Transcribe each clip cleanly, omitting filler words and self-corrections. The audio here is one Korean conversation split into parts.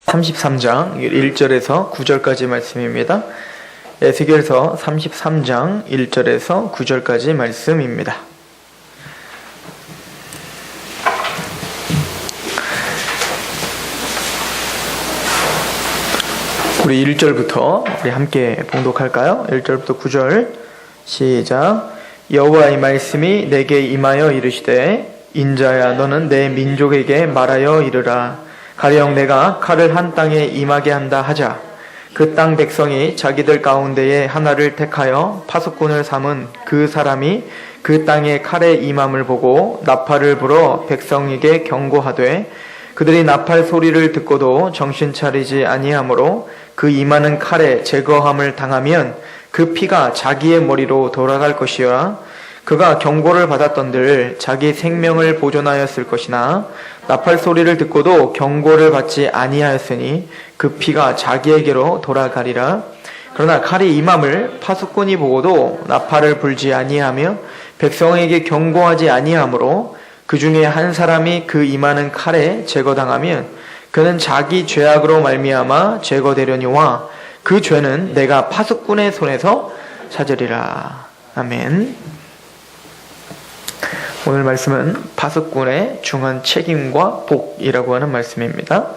33장 1절에서 9절까지 말씀입니다. 에스겔서 33장 1절에서 9절까지 말씀입니다. 우리 1절부터 우리 함께 봉독할까요? 1절부터 9절 시작. 여호와의 말씀이 내게 임하여 이르시되 인자야 너는 내 민족에게 말하여 이르라. 가령 내가 칼을 한 땅에 임하게 한다 하자. 그 땅 백성이 자기들 가운데에 하나를 택하여 파수꾼을 삼은 그 사람이 그 땅에 칼의 임함을 보고 나팔을 불어 백성에게 경고하되 그들이 나팔 소리를 듣고도 정신 차리지 아니하므로 그 임하는 칼에 제거함을 당하면 그 피가 자기의 머리로 돌아갈 것이라. 그가 경고를 받았던들 자기 생명을 보존하였을 것이나 나팔 소리를 듣고도 경고를 받지 아니하였으니 그 피가 자기에게로 돌아가리라. 그러나 칼이 임함을 파수꾼이 보고도 나팔을 불지 아니하며 백성에게 경고하지 아니하므로 그 중에 한 사람이 그 임하는 칼에 제거당하면 그는 자기 죄악으로 말미암아 제거되려니와 그 죄는 내가 파수꾼의 손에서 찾으리라. 아멘. 오늘 말씀은 파수꾼의 중한 책임과 복이라고 하는 말씀입니다.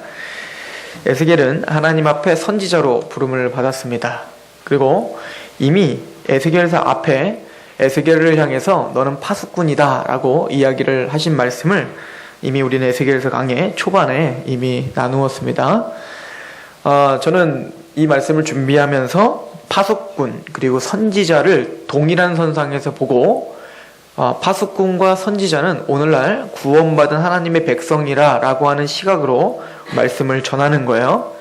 에스겔은 하나님 앞에 선지자로 부름을 받았습니다. 그리고 이미 에스겔서 앞에 에스겔을 향해서 너는 파수꾼이다 라고 이야기를 하신 말씀을 이미 우리는 에스겔서 강의 초반에 이미 나누었습니다. 저는 이 말씀을 준비하면서 파수꾼 그리고 선지자를 동일한 선상에서 보고 파수꾼과 선지자는 오늘날 구원받은 하나님의 백성이라 라고 하는 시각으로 말씀을 전하는 거예요.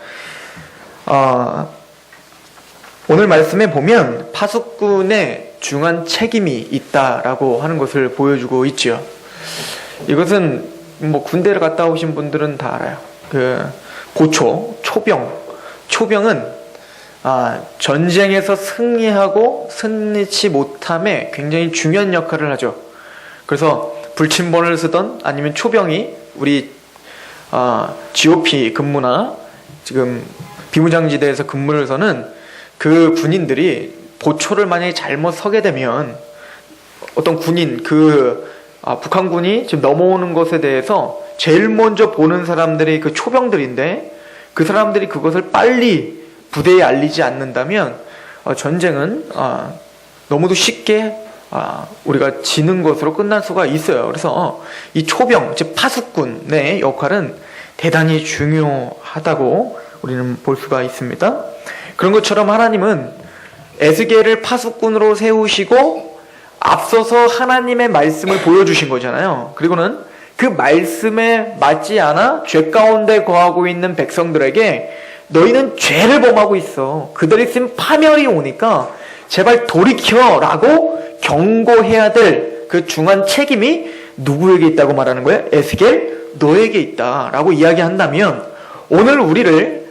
오늘 말씀에 보면 파수꾼의 중한 책임이 있다라고 하는 것을 보여주고 있죠. 이것은 군대를 갔다 오신 분들은 다 알아요. 초병은 전쟁에서 승리하고 승리치 못함에 굉장히 중요한 역할을 하죠. 그래서 불침번을 쓰던 아니면 초병이 우리 GOP 근무나 지금 비무장지대에서 근무를 서는 그 군인들이 보초를 만약에 잘못 서게 되면 어떤 군인 북한군이 지금 넘어오는 것에 대해서 제일 먼저 보는 사람들이 그 초병들인데 그 사람들이 그것을 빨리 부대에 알리지 않는다면 전쟁은 너무도 쉽게 우리가 지는 것으로 끝날 수가 있어요. 그래서 이 초병, 즉 파수꾼의 역할은 대단히 중요하다고 우리는 볼 수가 있습니다. 그런 것처럼 하나님은 에스겔을 파수꾼으로 세우시고 앞서서 하나님의 말씀을 보여주신 거잖아요. 그리고는 그 말씀에 맞지 않아 죄 가운데 거하고 있는 백성들에게 너희는 죄를 범하고 있어. 그들이 쓴 파멸이 오니까 제발 돌이켜라고 경고해야 될 그 중한 책임이 누구에게 있다고 말하는 거예요? 에스겔, 너에게 있다라고 이야기한다면 오늘 우리를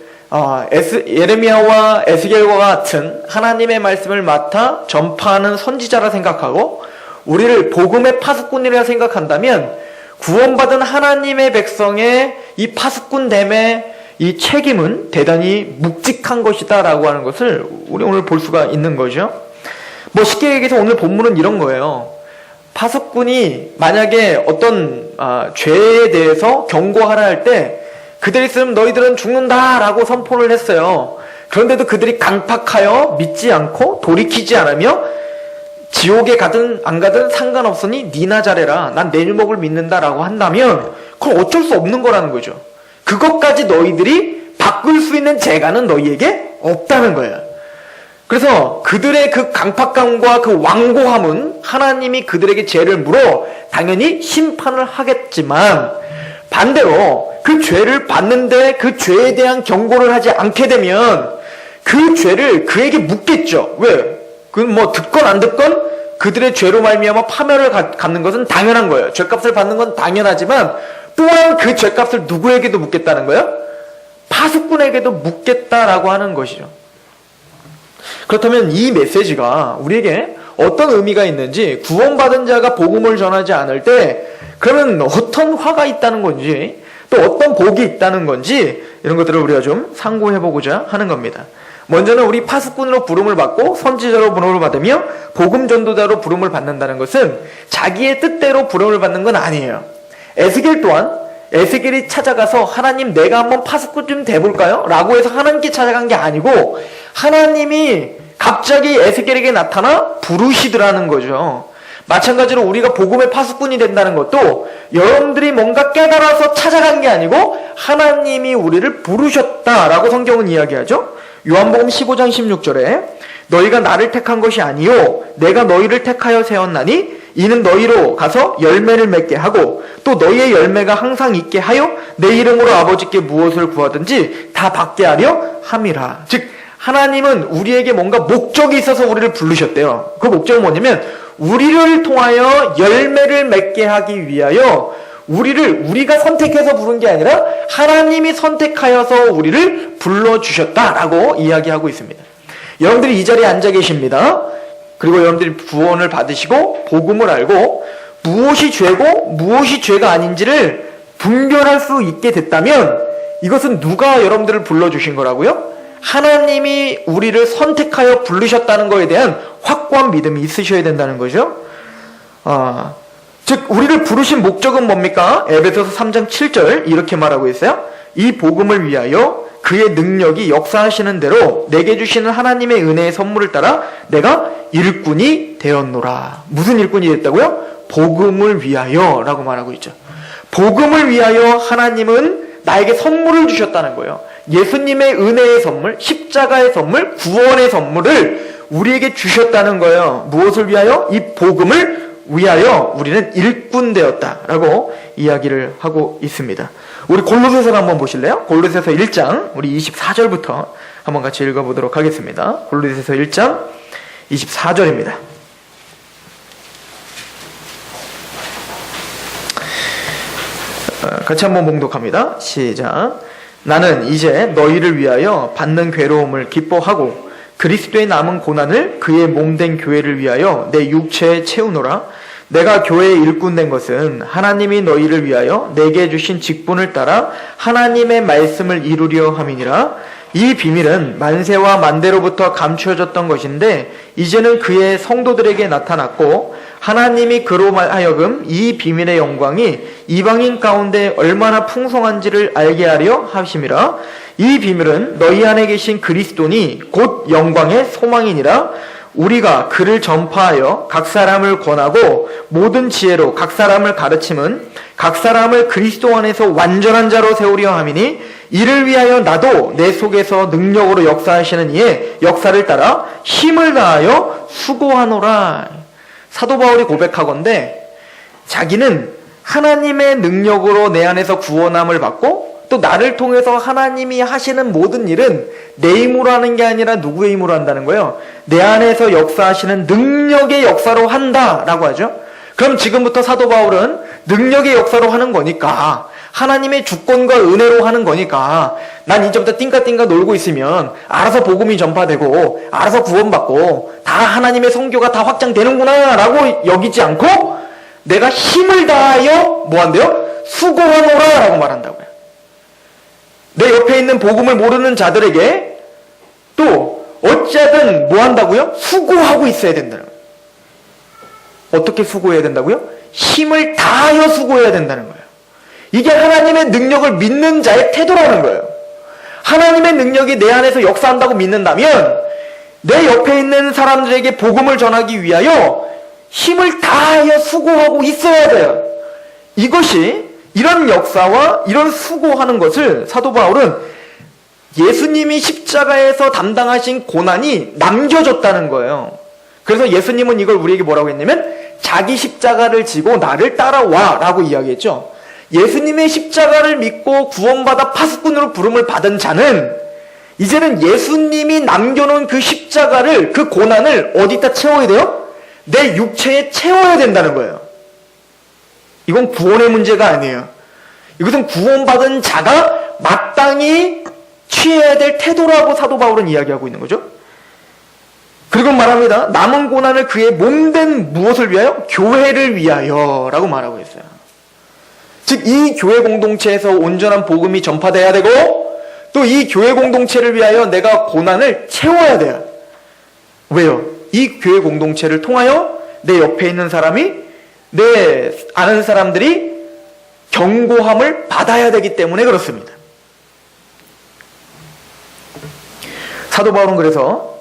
예레미야와 에스겔과 같은 하나님의 말씀을 맡아 전파하는 선지자라 생각하고 우리를 복음의 파수꾼이라 생각한다면 구원받은 하나님의 백성의 이 파수꾼됨의 이 책임은 대단히 묵직한 것이다 라고 하는 것을 우리 오늘 볼 수가 있는 거죠. 쉽게 얘기해서 오늘 본문은 이런 거예요. 파수꾼이 만약에 어떤 죄에 대해서 경고하라 할 때 그들이 쓰면 너희들은 죽는다 라고 선포를 했어요. 그런데도 그들이 강팍하여 믿지 않고 돌이키지 않으며 지옥에 가든 안 가든 상관없으니 니나 잘해라. 난 내 일목을 믿는다 라고 한다면 그건 어쩔 수 없는 거라는 거죠. 그것까지 너희들이 바꿀 수 있는 재간은 너희에게 없다는 거예요. 그래서 그들의 그 강팍감과 그 완고함은 하나님이 그들에게 죄를 물어 당연히 심판을 하겠지만 반대로 그 죄를 받는데 그 죄에 대한 경고를 하지 않게 되면 그 죄를 그에게 묻겠죠. 왜? 그건 듣건 안 듣건 그들의 죄로 말미암아 파멸을 갖는 것은 당연한 거예요. 죄값을 받는 건 당연하지만 또한 그 죄값을 누구에게도 묻겠다는 거예요? 파수꾼에게도 묻겠다라고 하는 것이죠. 그렇다면 이 메시지가 우리에게 어떤 의미가 있는지, 구원받은 자가 복음을 전하지 않을 때 그러면 어떤 화가 있다는 건지 또 어떤 복이 있다는 건지 이런 것들을 우리가 좀 상고해보고자 하는 겁니다. 먼저는 우리 파수꾼으로 부름을 받고 선지자로 부름을 받으며 복음 전도자로 부름을 받는다는 것은 자기의 뜻대로 부름을 받는 건 아니에요. 에스겔 또한 에스겔이 찾아가서 하나님 내가 한번 파수꾼 좀 돼볼까요? 라고 해서 하나님께 찾아간 게 아니고 하나님이 갑자기 에스겔에게 나타나 부르시더라는 거죠. 마찬가지로 우리가 복음의 파수꾼이 된다는 것도 여러분들이 뭔가 깨달아서 찾아간 게 아니고 하나님이 우리를 부르셨다라고 성경은 이야기하죠. 요한복음 15장 16절에 너희가 나를 택한 것이 아니요 내가 너희를 택하여 세웠나니 이는 너희로 가서 열매를 맺게 하고 또 너희의 열매가 항상 있게 하여 내 이름으로 아버지께 무엇을 구하든지 다 받게 하려 함이라. 즉 하나님은 우리에게 뭔가 목적이 있어서 우리를 부르셨대요. 그 목적은 뭐냐면 우리를 통하여 열매를 맺게 하기 위하여 우리가 선택해서 부른 게 아니라 하나님이 선택하여서 우리를 불러주셨다라고 이야기하고 있습니다. 여러분들이 이 자리에 앉아 계십니다. 그리고 여러분들이 구원을 받으시고 복음을 알고 무엇이 죄고 무엇이 죄가 아닌지를 분별할 수 있게 됐다면 이것은 누가 여러분들을 불러주신 거라고요? 하나님이 우리를 선택하여 부르셨다는 것에 대한 확고한 믿음이 있으셔야 된다는 거죠. 즉 우리를 부르신 목적은 뭡니까? 에베소서 3장 7절 이렇게 말하고 있어요. 이 복음을 위하여 그의 능력이 역사하시는 대로 내게 주시는 하나님의 은혜의 선물을 따라 내가 일꾼이 되었노라. 무슨 일꾼이 됐다고요? 복음을 위하여 라고 말하고 있죠. 복음을 위하여 하나님은 나에게 선물을 주셨다는 거예요. 예수님의 은혜의 선물, 십자가의 선물, 구원의 선물을 우리에게 주셨다는 거예요. 무엇을 위하여? 이 복음을 위하여 우리는 일꾼 되었다라고 이야기를 하고 있습니다. 우리 골로새서 한번 보실래요? 골로새서 1장 우리 24절부터 한번 같이 읽어보도록 하겠습니다. 골로새서 1장 24절입니다. 같이 한번 봉독합니다. 시작. 나는 이제 너희를 위하여 받는 괴로움을 기뻐하고 그리스도의 남은 고난을 그의 몸된 교회를 위하여 내 육체에 채우노라. 내가 교회의 일꾼 된 것은 하나님이 너희를 위하여 내게 주신 직분을 따라 하나님의 말씀을 이루려 함이니라. 이 비밀은 만세와 만대로부터 감추어졌던 것인데 이제는 그의 성도들에게 나타났고 하나님이 그로 하여금 이 비밀의 영광이 이방인 가운데 얼마나 풍성한지를 알게 하려 하심이라. 이 비밀은 너희 안에 계신 그리스도니 곧 영광의 소망이니라. 우리가 그를 전파하여 각 사람을 권하고 모든 지혜로 각 사람을 가르침은 각 사람을 그리스도 안에서 완전한 자로 세우려 함이니 이를 위하여 나도 내 속에서 능력으로 역사하시는 이의 역사를 따라 힘을 다하여 수고하노라. 사도 바울이 고백하건대 자기는 하나님의 능력으로 내 안에서 구원함을 받고 또 나를 통해서 하나님이 하시는 모든 일은 내 힘으로 하는 게 아니라 누구의 힘으로 한다는 거예요? 내 안에서 역사하시는 능력의 역사로 한다라고 하죠. 그럼 지금부터 사도 바울은 능력의 역사로 하는 거니까 하나님의 주권과 은혜로 하는 거니까 난 이제부터 띵까띵까 놀고 있으면 알아서 복음이 전파되고 알아서 구원받고 다 하나님의 성교가 다 확장되는구나 라고 여기지 않고 내가 힘을 다하여 뭐 한대요? 수고하노라 라고 말한다고요. 내 옆에 있는 복음을 모르는 자들에게 또 어찌하든 뭐 한다고요? 수고하고 있어야 된다는 거예요. 어떻게 수고해야 된다고요? 힘을 다하여 수고해야 된다는 거예요. 이게 하나님의 능력을 믿는 자의 태도라는 거예요. 하나님의 능력이 내 안에서 역사한다고 믿는다면 내 옆에 있는 사람들에게 복음을 전하기 위하여 힘을 다하여 수고하고 있어야 돼요. 이것이 이런 역사와 이런 수고하는 것을 사도 바울은 예수님이 십자가에서 담당하신 고난이 남겨졌다는 거예요. 그래서 예수님은 이걸 우리에게 뭐라고 했냐면 자기 십자가를 지고 나를 따라와 라고 이야기했죠. 예수님의 십자가를 믿고 구원받아 파수꾼으로 부름을 받은 자는 이제는 예수님이 남겨놓은 그 십자가를, 그 고난을 어디다 채워야 돼요? 내 육체에 채워야 된다는 거예요. 이건 구원의 문제가 아니에요. 이것은 구원받은 자가 마땅히 취해야 될 태도라고 사도 바울은 이야기하고 있는 거죠. 그리고 말합니다. 남은 고난을 그의 몸된 무엇을 위하여? 교회를 위하여 라고 말하고 있어요. 즉 이 교회 공동체에서 온전한 복음이 전파돼야 되고 또 이 교회 공동체를 위하여 내가 고난을 채워야 돼요. 왜요? 이 교회 공동체를 통하여 내 옆에 있는 사람이, 내 아는 사람들이 경고함을 받아야 되기 때문에 그렇습니다. 사도 바울은 그래서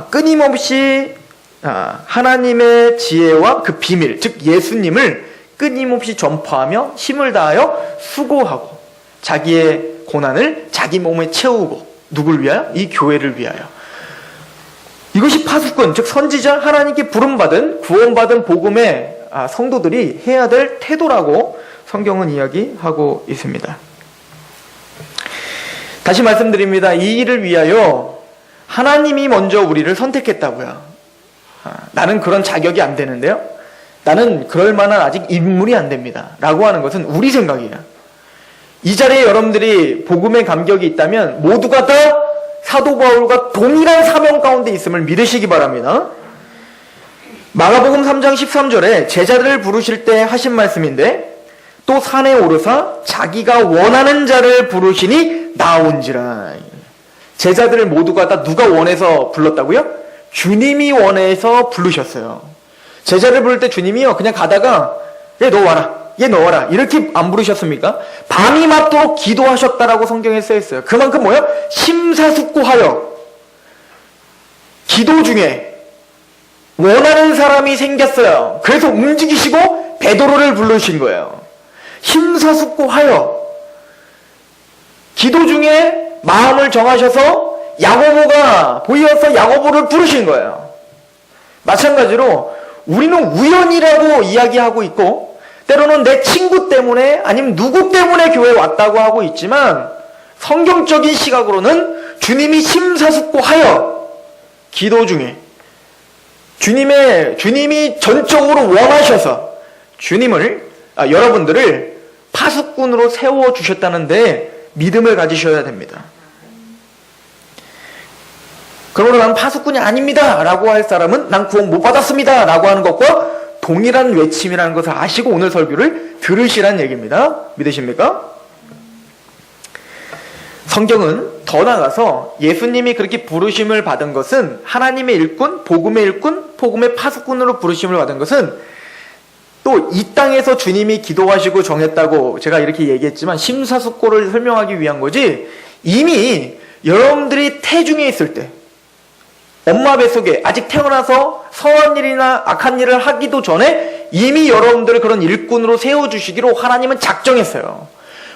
끊임없이 하나님의 지혜와 그 비밀, 즉 예수님을 끊임없이 전파하며 힘을 다하여 수고하고 자기의 고난을 자기 몸에 채우고, 누굴 위하여? 이 교회를 위하여. 이것이 파수꾼, 즉 선지자, 하나님께 부름받은 구원받은 복음의 성도들이 해야 될 태도라고 성경은 이야기하고 있습니다. 다시 말씀드립니다. 이 일을 위하여 하나님이 먼저 우리를 선택했다고요. 나는 그런 자격이 안 되는데요, 나는 그럴 만한 아직 인물이 안 됩니다 라고 하는 것은 우리 생각이에요. 이 자리에 여러분들이 복음의 감격이 있다면 모두가 다 사도 바울과 동일한 사명 가운데 있음을 믿으시기 바랍니다. 마가복음 3장 13절에 제자들을 부르실 때 하신 말씀인데, 또 산에 오르사 자기가 원하는 자를 부르시니 나온지라. 제자들을 모두가 다 누가 원해서 불렀다고요? 주님이 원해서 부르셨어요. 제자를 부를 때 주님이요, 그냥 가다가 얘 너 와라, 얘 너 와라 이렇게 안 부르셨습니까? 밤이 맞도록 기도하셨다라고 성경에 써있어요. 그만큼 뭐야? 심사숙고하여 기도 중에 원하는 사람이 생겼어요. 그래서 움직이시고 베드로를 부르신 거예요. 심사숙고하여 기도 중에 마음을 정하셔서 야고보가 보이어서 야고보를 부르신 거예요. 마찬가지로 우리는 우연이라고 이야기하고 있고, 때로는 내 친구 때문에 아니면 누구 때문에 교회에 왔다고 하고 있지만, 성경적인 시각으로는 주님이 심사숙고하여 기도 중에 주님이 전적으로 원하셔서 여러분들을 파수꾼으로 세워주셨다는데 믿음을 가지셔야 됩니다. 그러므로 난 파수꾼이 아닙니다 라고 할 사람은 난 구원 못 받았습니다 라고 하는 것과 동일한 외침이라는 것을 아시고 오늘 설교를 들으시란 얘기입니다. 믿으십니까? 성경은 더 나아가서 예수님이 그렇게 부르심을 받은 것은, 하나님의 일꾼, 복음의 파수꾼으로 부르심을 받은 것은 또 이 땅에서 주님이 기도하시고 정했다고 제가 이렇게 얘기했지만 심사숙고를 설명하기 위한 거지, 이미 여러분들이 태중에 있을 때, 엄마 뱃속에 아직 태어나서 선한 일이나 악한 일을 하기도 전에 이미 여러분들을 그런 일꾼으로 세워주시기로 하나님은 작정했어요.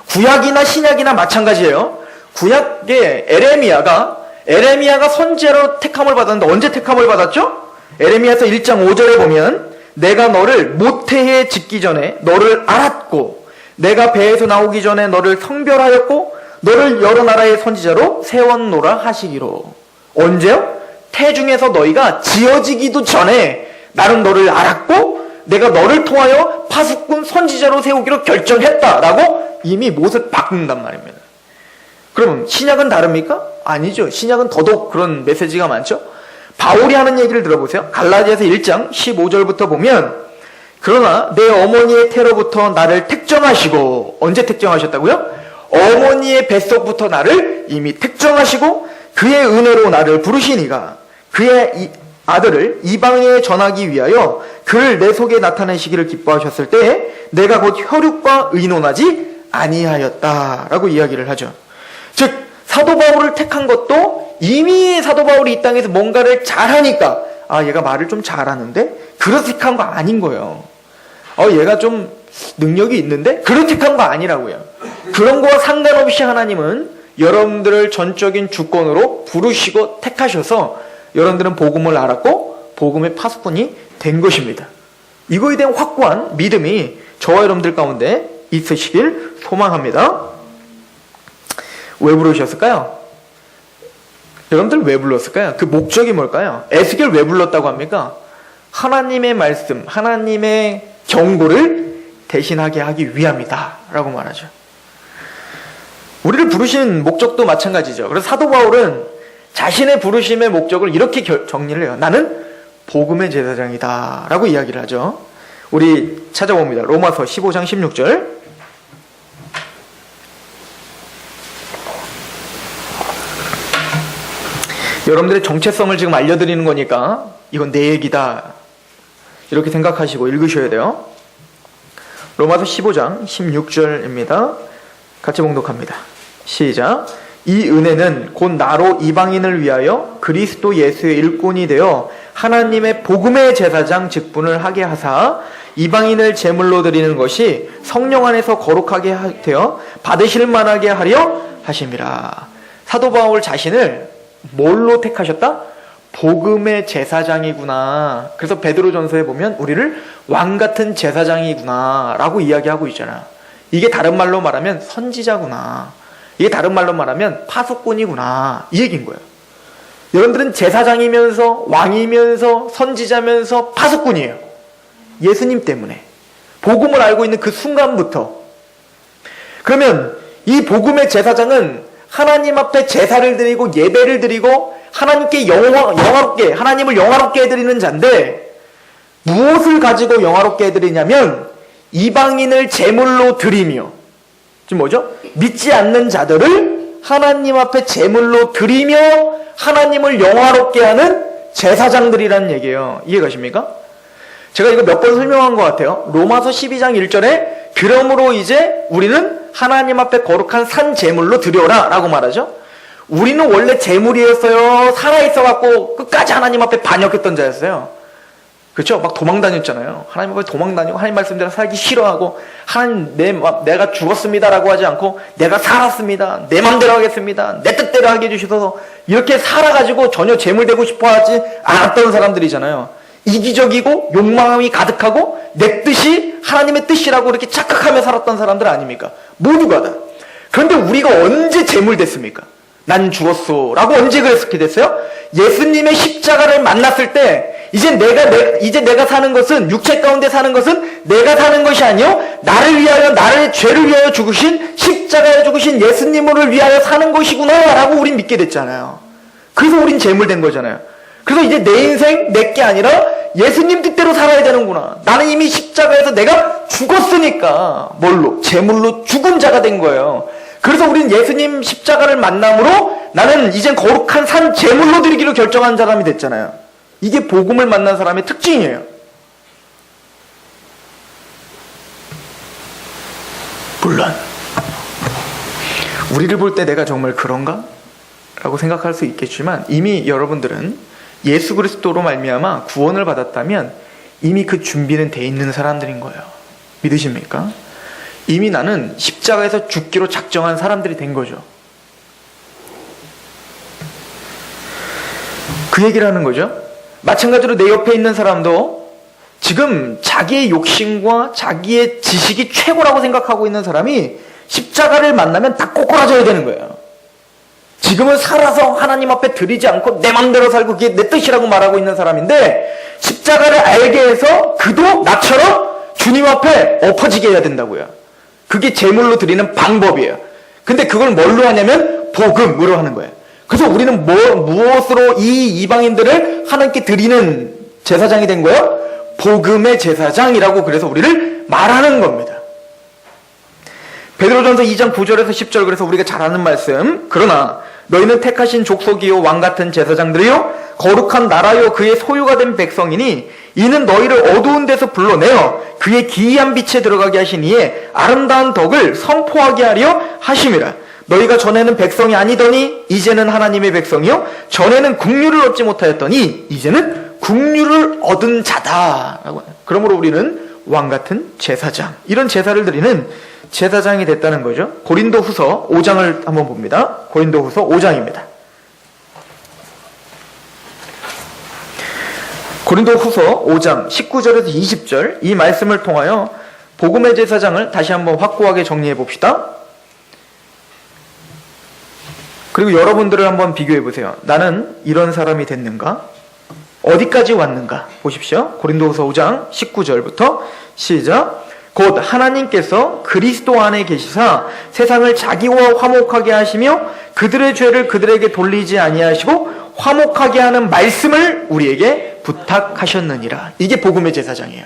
구약이나 신약이나 마찬가지예요. 구약의 에레미야가 선지자로 택함을 받았는데 언제 택함을 받았죠? 에레미야서 1장 5절에 보면 내가 너를 모태에 짓기 전에 너를 알았고 내가 배에서 나오기 전에 너를 성별하였고 너를 여러 나라의 선지자로 세웠노라 하시기로. 언제요? 태중에서 너희가 지어지기도 전에 나는 너를 알았고 내가 너를 통하여 파수꾼 선지자로 세우기로 결정했다라고 이미 못을 바꾼단 말입니다. 그러면 신약은 다릅니까? 아니죠. 신약은 더더욱 그런 메시지가 많죠. 바울이 하는 얘기를 들어보세요. 갈라디아서 1장 15절부터 보면, 그러나 내 어머니의 태로부터 나를 택정하시고, 언제 택정하셨다고요? 어머니의 뱃속부터 나를 이미 택정하시고 그의 은혜로 나를 부르시니가 그의 아들을 이방에 전하기 위하여 그를 내 속에 나타내시기를 기뻐하셨을 때 내가 곧 혈육과 의논하지 아니하였다라고 이야기를 하죠. 즉 사도 바울을 택한 것도 이미 사도 바울이 이 땅에서 뭔가를 잘하니까, 얘가 말을 좀 잘하는데 그래서 택한 거 아닌 거예요. 얘가 좀 능력이 있는데 그래서 택한 거 아니라고요. 그런 거와 상관없이 하나님은 여러분들을 전적인 주권으로 부르시고 택하셔서 여러분들은 복음을 알았고 복음의 파수꾼이 된 것입니다. 이거에 대한 확고한 믿음이 저와 여러분들 가운데 있으시길 소망합니다. 왜 부르셨을까요? 여러분들 왜 불렀을까요? 그 목적이 뭘까요? 에스겔 왜 불렀다고 합니까? 하나님의 말씀, 하나님의 경고를 대신하게 하기 위함이다 라고 말하죠. 우리를 부르신 목적도 마찬가지죠. 그래서 사도 바울은 자신의 부르심의 목적을 이렇게 정리를 해요. 나는 복음의 제사장이다 라고 이야기를 하죠. 우리 찾아봅니다. 로마서 15장 16절. 여러분들의 정체성을 지금 알려드리는 거니까 이건 내 얘기다 이렇게 생각하시고 읽으셔야 돼요. 로마서 15장 16절입니다. 같이 봉독합니다. 시작. 이 은혜는 곧 나로 이방인을 위하여 그리스도 예수의 일꾼이 되어 하나님의 복음의 제사장 직분을 하게 하사 이방인을 제물로 드리는 것이 성령 안에서 거룩하게 되어 받으실 만하게 하려 하심이라. 사도 바울 자신을 뭘로 택하셨다? 복음의 제사장이구나. 그래서 베드로전서에 보면 우리를 왕같은 제사장이구나 라고 이야기하고 있잖아. 이게 다른 말로 말하면 선지자구나. 이게 다른 말로 말하면 파수꾼이구나. 이 얘기인 거예요. 여러분들은 제사장이면서 왕이면서 선지자면서 파수꾼이에요. 예수님 때문에. 복음을 알고 있는 그 순간부터. 그러면 이 복음의 제사장은 하나님 앞에 제사를 드리고 예배를 드리고 하나님께 영화롭게 하나님을 영화롭게 해드리는 자인데 무엇을 가지고 영화롭게 해드리냐면 이방인을 제물로 드리며 지금 뭐죠? 믿지 않는 자들을 하나님 앞에 제물로 드리며 하나님을 영화롭게 하는 제사장들이라는 얘기예요. 이해가십니까? 제가 이거 몇 번 설명한 것 같아요. 로마서 12장 1절에 그러므로 이제 우리는 하나님 앞에 거룩한 산 제물로 드려라 라고 말하죠. 우리는 원래 제물이었어요. 살아있어갖고 끝까지 하나님 앞에 반역했던 자였어요. 그렇죠? 막 도망 다녔잖아요. 하나님 앞에 도망 다니고 하나님 말씀대로 살기 싫어하고 하나님 내가 죽었습니다라고 하지 않고 내가 살았습니다. 내 맘대로 하겠습니다. 내 뜻대로 하게 해주셔서 이렇게 살아가지고 전혀 제물되고 싶어하지 않았던 사람들이잖아요. 이기적이고 욕망이 가득하고 내 뜻이 하나님의 뜻이라고 이렇게 착각하며 살았던 사람들 아닙니까? 모두가 다. 그런데 우리가 언제 제물됐습니까? 난 죽었어 라고 언제 그렇게 됐어요? 예수님의 십자가를 만났을 때 이제 내가 사는 것은 육체 가운데 사는 것은 내가 사는 것이 아니요 나를 위하여 나를 죄를 위하여 죽으신 십자가에 죽으신 예수님을 위하여 사는 것이구나 라고 우린 믿게 됐잖아요. 그래서 우린 제물된 거잖아요. 그래서 이제 내 인생 내게 아니라 예수님 뜻대로 살아야 되는구나. 나는 이미 십자가에서 내가 죽었으니까 뭘로? 제물로 죽은 자가 된 거예요. 그래서 우리는 예수님 십자가를 만남으로 나는 이젠 거룩한 산 제물로 드리기로 결정한 사람이 됐잖아요. 이게 복음을 만난 사람의 특징이에요. 물론 우리를 볼 때 내가 정말 그런가? 라고 생각할 수 있겠지만 이미 여러분들은 예수 그리스도로 말미암아 구원을 받았다면 이미 그 준비는 돼 있는 사람들인 거예요. 믿으십니까? 이미 나는 십자가에서 죽기로 작정한 사람들이 된 거죠. 그 얘기를 하는 거죠. 마찬가지로 내 옆에 있는 사람도 지금 자기의 욕심과 자기의 지식이 최고라고 생각하고 있는 사람이 십자가를 만나면 다 꼬꾸라져야 되는 거예요. 지금은 살아서 하나님 앞에 드리지 않고 내 맘대로 살고 그게 내 뜻이라고 말하고 있는 사람인데 십자가를 알게 해서 그도 나처럼 주님 앞에 엎어지게 해야 된다고요. 그게 제물로 드리는 방법이에요. 근데 그걸 뭘로 하냐면 복음으로 하는 거예요. 그래서 우리는 무엇으로 이 이방인들을 하나님께 드리는 제사장이 된 거예요? 복음의 제사장이라고 그래서 우리를 말하는 겁니다. 베드로전서 2장 9절에서 10절 그래서 우리가 잘 아는 말씀. 그러나 너희는 택하신 족속이요 왕같은 제사장들이요 거룩한 나라요 그의 소유가 된 백성이니 이는 너희를 어두운 데서 불러내어 그의 기이한 빛에 들어가게 하신 이에 아름다운 덕을 선포하게 하려 하심이라. 너희가 전에는 백성이 아니더니 이제는 하나님의 백성이요 전에는 국류를 얻지 못하였더니 이제는 국류를 얻은 자다. 그러므로 우리는 왕같은 제사장, 이런 제사를 드리는 제사장이 됐다는 거죠. 고린도후서 5장을 한번 봅니다. 고린도후서 5장입니다. 고린도후서 5장 19절에서 20절 이 말씀을 통하여 복음의 제사장을 다시 한번 확고하게 정리해 봅시다. 그리고 여러분들을 한번 비교해 보세요. 나는 이런 사람이 됐는가? 어디까지 왔는가? 보십시오. 고린도후서 5장 19절부터 시작. 곧 하나님께서 그리스도 안에 계시사 세상을 자기와 화목하게 하시며 그들의 죄를 그들에게 돌리지 아니하시고 화목하게 하는 말씀을 우리에게 부탁하셨느니라. 이게 복음의 제사장이에요.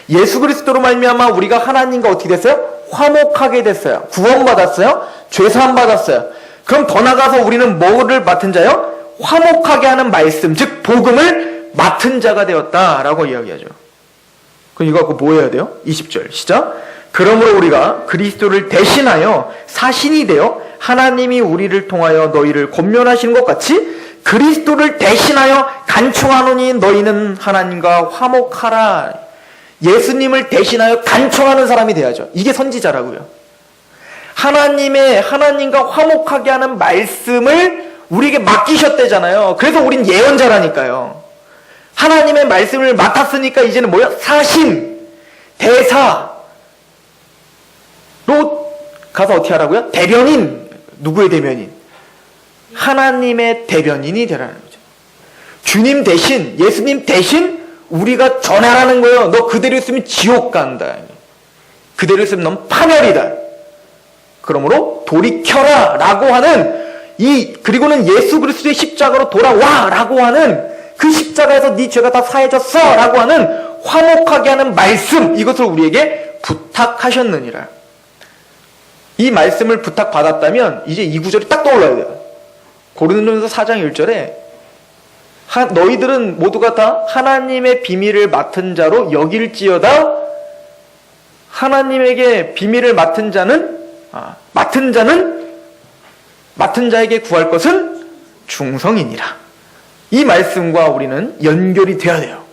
예수 그리스도로 말미암아 우리가 하나님과 어떻게 됐어요? 화목하게 됐어요. 구원받았어요. 죄사함 받았어요. 그럼 더 나가서 우리는 뭐를 맡은 자요? 화목하게 하는 말씀, 즉 복음을 맡은 자가 되었다라고 이야기하죠. 그럼 이거 갖고 뭐 해야 돼요? 20절 시작. 그러므로 우리가 그리스도를 대신하여 사신이 되어 하나님이 우리를 통하여 너희를 권면하시는 것 같이 그리스도를 대신하여 간청하노니 너희는 하나님과 화목하라. 예수님을 대신하여 간청하는 사람이 돼야죠. 이게 선지자라고요. 하나님과 화목하게 하는 말씀을 우리에게 맡기셨대잖아요. 그래서 우린 예언자라니까요. 하나님의 말씀을 맡았으니까 이제는 뭐야? 사신, 대사로 가서 어떻게 하라고요? 대변인. 누구의 대변인? 하나님의 대변인이 되라는 거죠. 주님 대신, 예수님 대신 우리가 전하라는 거예요. 너 그대로 있으면 지옥 간다. 그대로 있으면 넌 파멸이다. 그러므로 돌이켜라 라고 하는 그리고는 예수 그리스도의 십자가로 돌아와 라고 하는 그 십자가에서 네 죄가 다 사해졌어 라고 하는 화목하게 하는 말씀, 이것을 우리에게 부탁하셨느니라. 이 말씀을 부탁받았다면 이제 이 구절이 딱 떠올라야 돼요. 고린도전서 4장 1절에 너희들은 모두가 다 하나님의 비밀을 맡은 자로 여길지어다. 하나님에게 비밀을 맡은 자에게 구할 것은 중성이니라. 이 말씀과 우리는 연결이 돼야 돼요.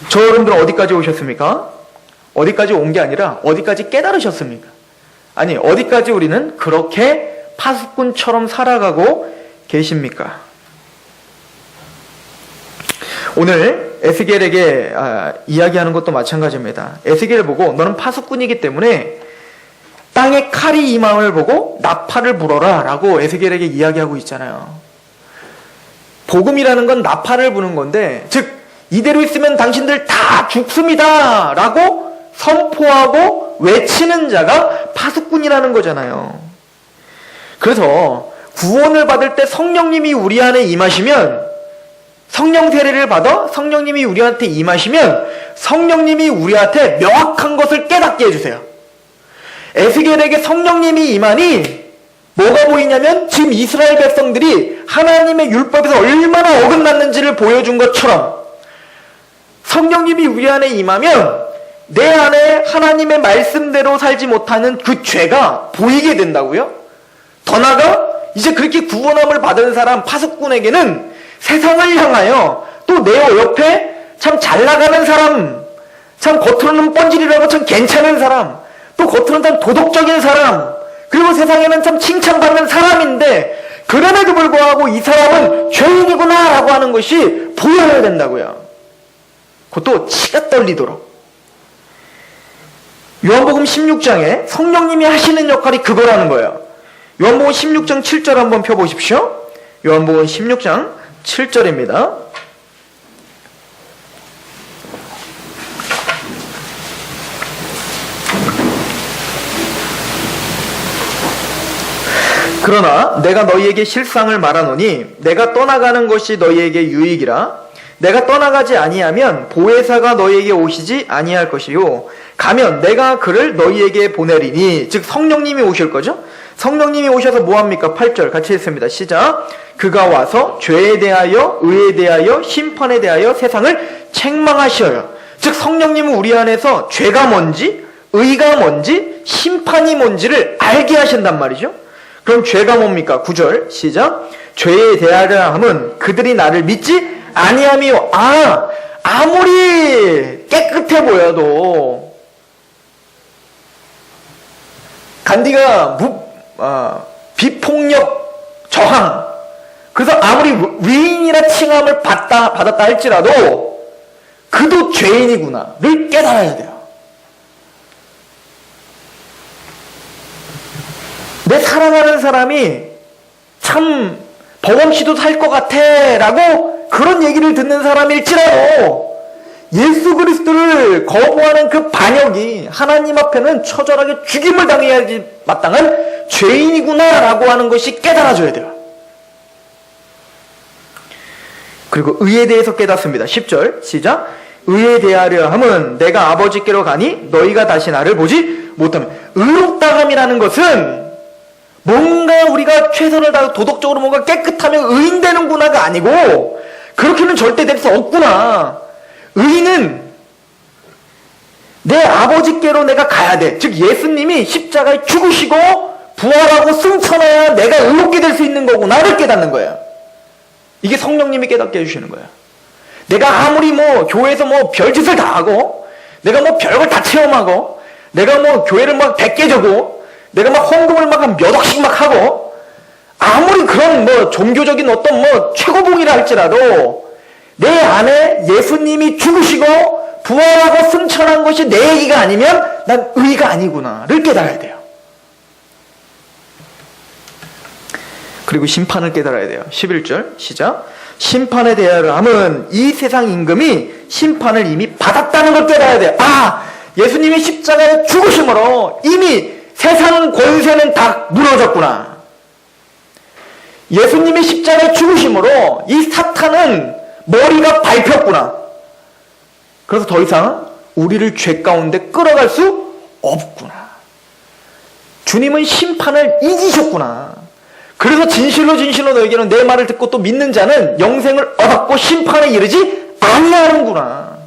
저 여러분들은 어디까지 오셨습니까? 어디까지 온 게 아니라 어디까지 깨달으셨습니까? 아니, 어디까지 우리는 그렇게 파수꾼처럼 살아가고 계십니까? 오늘 에스겔에게 이야기하는 것도 마찬가지입니다. 에스겔을 보고 너는 파수꾼이기 때문에 땅에 칼이 임함을 보고 나팔을 불어라 라고 에스겔에게 이야기하고 있잖아요. 복음이라는 건 나팔을 부는 건데, 즉 이대로 있으면 당신들 다 죽습니다 라고 선포하고 외치는 자가 파수꾼이라는 거잖아요. 그래서 구원을 받을 때 성령님이 우리 안에 임하시면, 성령 세례를 받아 성령님이 우리한테 임하시면 성령님이 우리한테 명확한 것을 깨닫게 해주세요. 에스겔에게 성령님이 임하니 뭐가 보이냐면 지금 이스라엘 백성들이 하나님의 율법에서 얼마나 어긋났는지를 보여준 것처럼 성령님이 우리 안에 임하면 내 안에 하나님의 말씀대로 살지 못하는 그 죄가 보이게 된다고요. 더 나아가 이제 그렇게 구원함을 받은 사람 파수꾼에게는 세상을 향하여 또 내 옆에 참 잘나가는 사람, 참 겉으로는 뻔질이라고 참 괜찮은 사람, 또 겉으로는 참 도덕적인 사람, 그리고 세상에는 참 칭찬받는 사람인데 그럼에도 불구하고 이 사람은 죄인이구나 라고 하는 것이 보여야 된다고요. 그것도 치가 떨리도록. 요한복음 16장에 성령님이 하시는 역할이 그거라는 거예요. 요한복음 16장 7절 한번 펴보십시오. 요한복음 16장 7절입니다. 그러나 내가 너희에게 실상을 말하노니 내가 떠나가는 것이 너희에게 유익이라. 내가 떠나가지 아니하면 보혜사가 너희에게 오시지 아니할 것이요 가면 내가 그를 너희에게 보내리니. 즉 성령님이 오실 거죠. 성령님이 오셔서 뭐합니까? 8절 같이 읽습니다. 시작. 그가 와서 죄에 대하여 의에 대하여 심판에 대하여 세상을 책망하셔요. 즉 성령님은 우리 안에서 죄가 뭔지 의가 뭔지 심판이 뭔지를 알게 하신단 말이죠. 그럼 죄가 뭡니까? 9절 시작. 죄에 대하려 함은 그들이 나를 믿지 아니함이요. 아무리 깨끗해 보여도 간디가 비폭력 저항, 그래서 아무리 위인이라 칭함을 받았다 할지라도 그도 죄인이구나를 깨달아야 돼요. 내 사랑하는 사람이 참 버금씨도 살 것 같아 라고 그런 얘기를 듣는 사람일지라도 예수 그리스도를 거부하는 그 반역이 하나님 앞에는 처절하게 죽임을 당해야지 마땅한 죄인이구나 라고 하는 것이 깨달아져야 돼요. 그리고 의에 대해서 깨닫습니다. 10절 시작. 의에 대하려 함은 내가 아버지께로 가니 너희가 다시 나를 보지 못하면. 의롭다함이라는 것은 뭔가 우리가 최선을 다하고 도덕적으로 뭔가 깨끗하면 의인 되는구나가 아니고 그렇게는 절대 될 수 없구나. 의인은 내 아버지께로 내가 가야 돼. 즉 예수님이 십자가에 죽으시고 부활하고 승천해야 내가 의롭게 될 수 있는 거구나를 깨닫는 거예요. 이게 성령님이 깨닫게 해주시는 거예요. 내가 아무리 뭐 교회에서 뭐 별짓을 다 하고 내가 뭐 별걸 다 체험하고 내가 뭐 교회를 막 100개 적고 내가 막 헌금을 막 한 몇 억씩 막 하고 아무리 그런 뭐 종교적인 어떤 뭐 최고봉이라 할지라도 내 안에 예수님이 죽으시고 부활하고 승천한 것이 내 얘기가 아니면 난 의가 아니구나를 깨달아야 돼요. 그리고 심판을 깨달아야 돼요. 11절 시작. 심판에 대하여는 이 세상 임금이 심판을 이미 받았다는 걸 깨달아야 돼요. 아, 예수님이 십자가에 죽으심으로 이미 세상 권세는 다 무너졌구나. 예수님이 십자가에 죽으심으로 이 사탄은 머리가 밟혔구나. 그래서 더 이상 우리를 죄 가운데 끌어갈 수 없구나. 주님은 심판을 이기셨구나. 그래서 진실로 너에게는 내 말을 듣고 또 믿는 자는 영생을 얻었고 심판에 이르지 아니하는구나.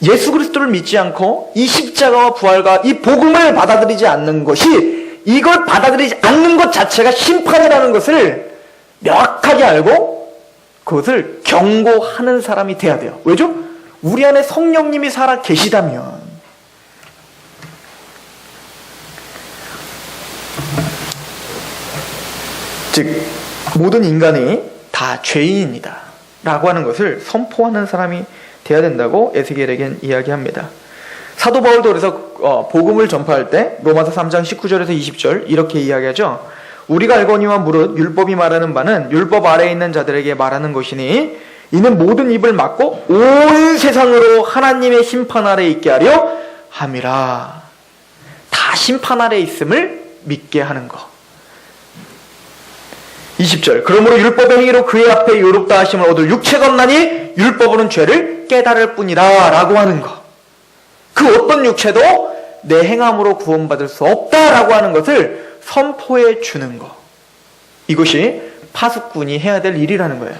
예수 그리스도를 믿지 않고 이 십자가와 부활과 이 복음을 받아들이지 않는 것이, 이걸 받아들이지 않는 것 자체가 심판이라는 것을 명확하게 알고 그것을 경고하는 사람이 돼야 돼요. 왜죠? 우리 안에 성령님이 살아 계시다면. 즉 모든 인간이 다 죄인이다 라고 하는 것을 선포하는 사람이 돼야 된다고 에스겔에겐 이야기합니다. 사도 바울도 그래서 복음을 전파할 때 로마서 3장 19절에서 20절 이렇게 이야기하죠. 우리가 알거니와 무릇 율법이 말하는 바는 율법 아래에 있는 자들에게 말하는 것이니 이는 모든 입을 막고 온 세상으로 하나님의 심판 아래에 있게 하려 함이라. 다 심판 아래에 있음을 믿게 하는 것. 20절. 그러므로 율법의 행위로 그의 앞에 의롭다 하심을 얻을 육체가 없나니 율법으로는 죄를 깨달을 뿐이라 라고 하는 것. 그 어떤 육체도 내 행함으로 구원받을 수 없다라고 하는 것을 선포해 주는 것. 이것이 파수꾼이 해야 될 일이라는 거예요.